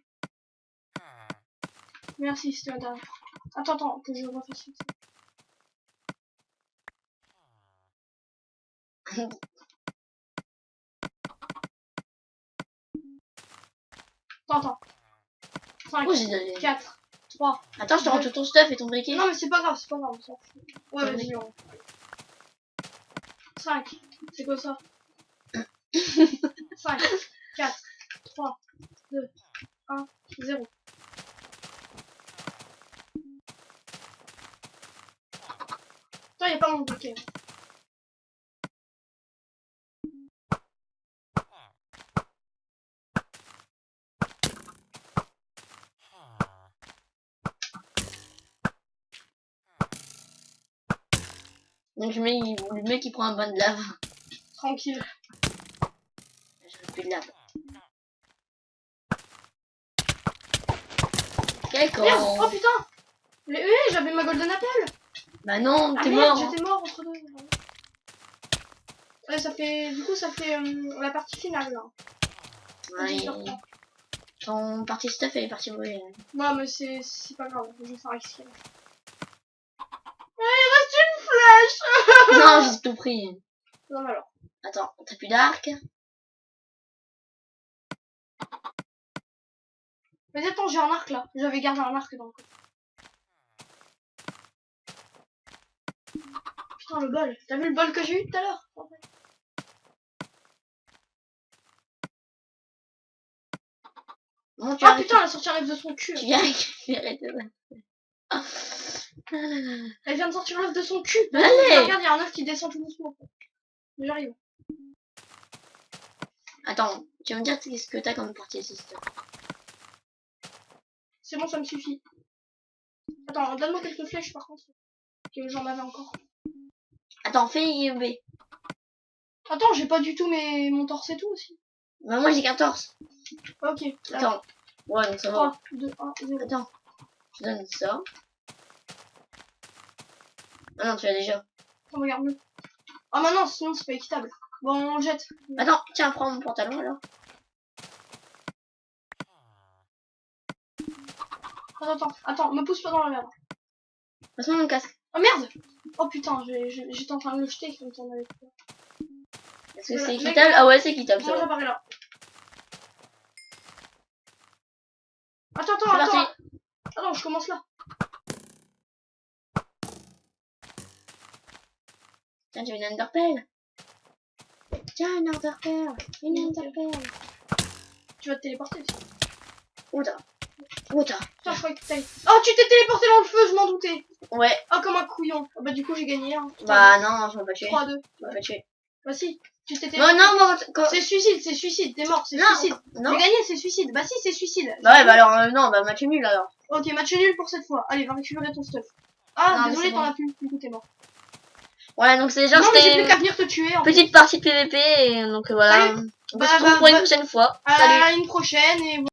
Merci, c'était la dernière. Attends, que je refasse ça. Attends. 5, Oh, j'ai donné. 4, 3. Attends, je te rends tout ton stuff et ton briquet. Non, mais c'est pas grave, on s'en fout. Ouais, Ton vas-y, 5. C'est quoi ça? 5, 4, 3, 2, 1, 0. Toi, y'a pas mon briquet. Donc le mec il prend un bain de lave. Tranquille. J'avais plus de lave. Quel con. Merde! Oh putain! J'avais ma golden apple! Bah non, Ah t'es merde, mort. j'étais mort entre deux. Ouais, ça fait la partie finale là. Ouais, ton partie stuff elle est partie brûler. Non, mais c'est pas grave, je vais faire exprès. Il reste une flèche! Non, j'ai tout pris. Non, mais alors. Attends, t'as plus d'arc? Mais attends, j'ai un arc là. J'avais gardé un arc dans le coffre. Putain, le bol. T'as vu le bol que j'ai eu tout à l'heure? Bon, Ah putain, elle a sorti un œuf de son cul. Tu viens récupérer tes Elle vient de sortir l'œuf de son cul. Allez. Regarde, il y a un œuf qui descend tout doucement. J'arrive. Attends, tu vas me dire qu'est-ce que t'as comme partie stuff? C'est bon, ça me suffit. Attends, donne-moi quelques flèches par contre. Que j'en avais encore. Attends, fais IEB. Attends, j'ai pas du tout mon torse et tout aussi. Bah moi j'ai 14. Ok. Attends. Ouais, donc ça va. 3, 2, 1, 0. Attends. Je donne ça. Ah non, tu l'as déjà. Attends, regarde-le. Ah, maintenant, sinon c'est pas équitable. Bon, on le jette. Attends, tiens, prends mon pantalon alors. Attends, me pousse pas dans la merde. Passe-moi mon casque. Oh merde! Oh putain, j'étais en train de le jeter quand on avait fait. Est-ce que c'est équitable? Ah ouais, c'est équitable Moi ça. j'apparais là. Attends, Attends, je commence là. Tiens, j'ai une Enderpearl. Tiens, une Enderpearl. Une Enderpearl. Tu vas te téléporter aussi. Putain, Putain, je croyais que t'allais. Oh, tu t'es téléporté dans le feu, je m'en doutais. Ouais. Ah, comme un couillon. Oh, bah, du coup, j'ai gagné. Hein. Bah non, je m'en pas tué. 3-2. Je m'en pas tué. Bah, si. Tu t'es Non, téléporté. non, moi, quand... C'est suicide, t'es mort, c'est Non, suicide. non. J'ai gagné, c'est suicide. Bah, si, c'est suicide. Bah ouais, bah alors, non, bah match nul alors. Ok, match nul pour cette fois. Allez, va récupérer ton stuff. Ah, Non, désolé, mais t'en c'est as plus. Du coup, t'es mort. Voilà, donc c'est genre, Non, mais j'ai c'était plus qu'à venir te tuer. En petite partie de PVP, et donc voilà. Salut. On se retrouve pour une prochaine fois. À Salut. une prochaine et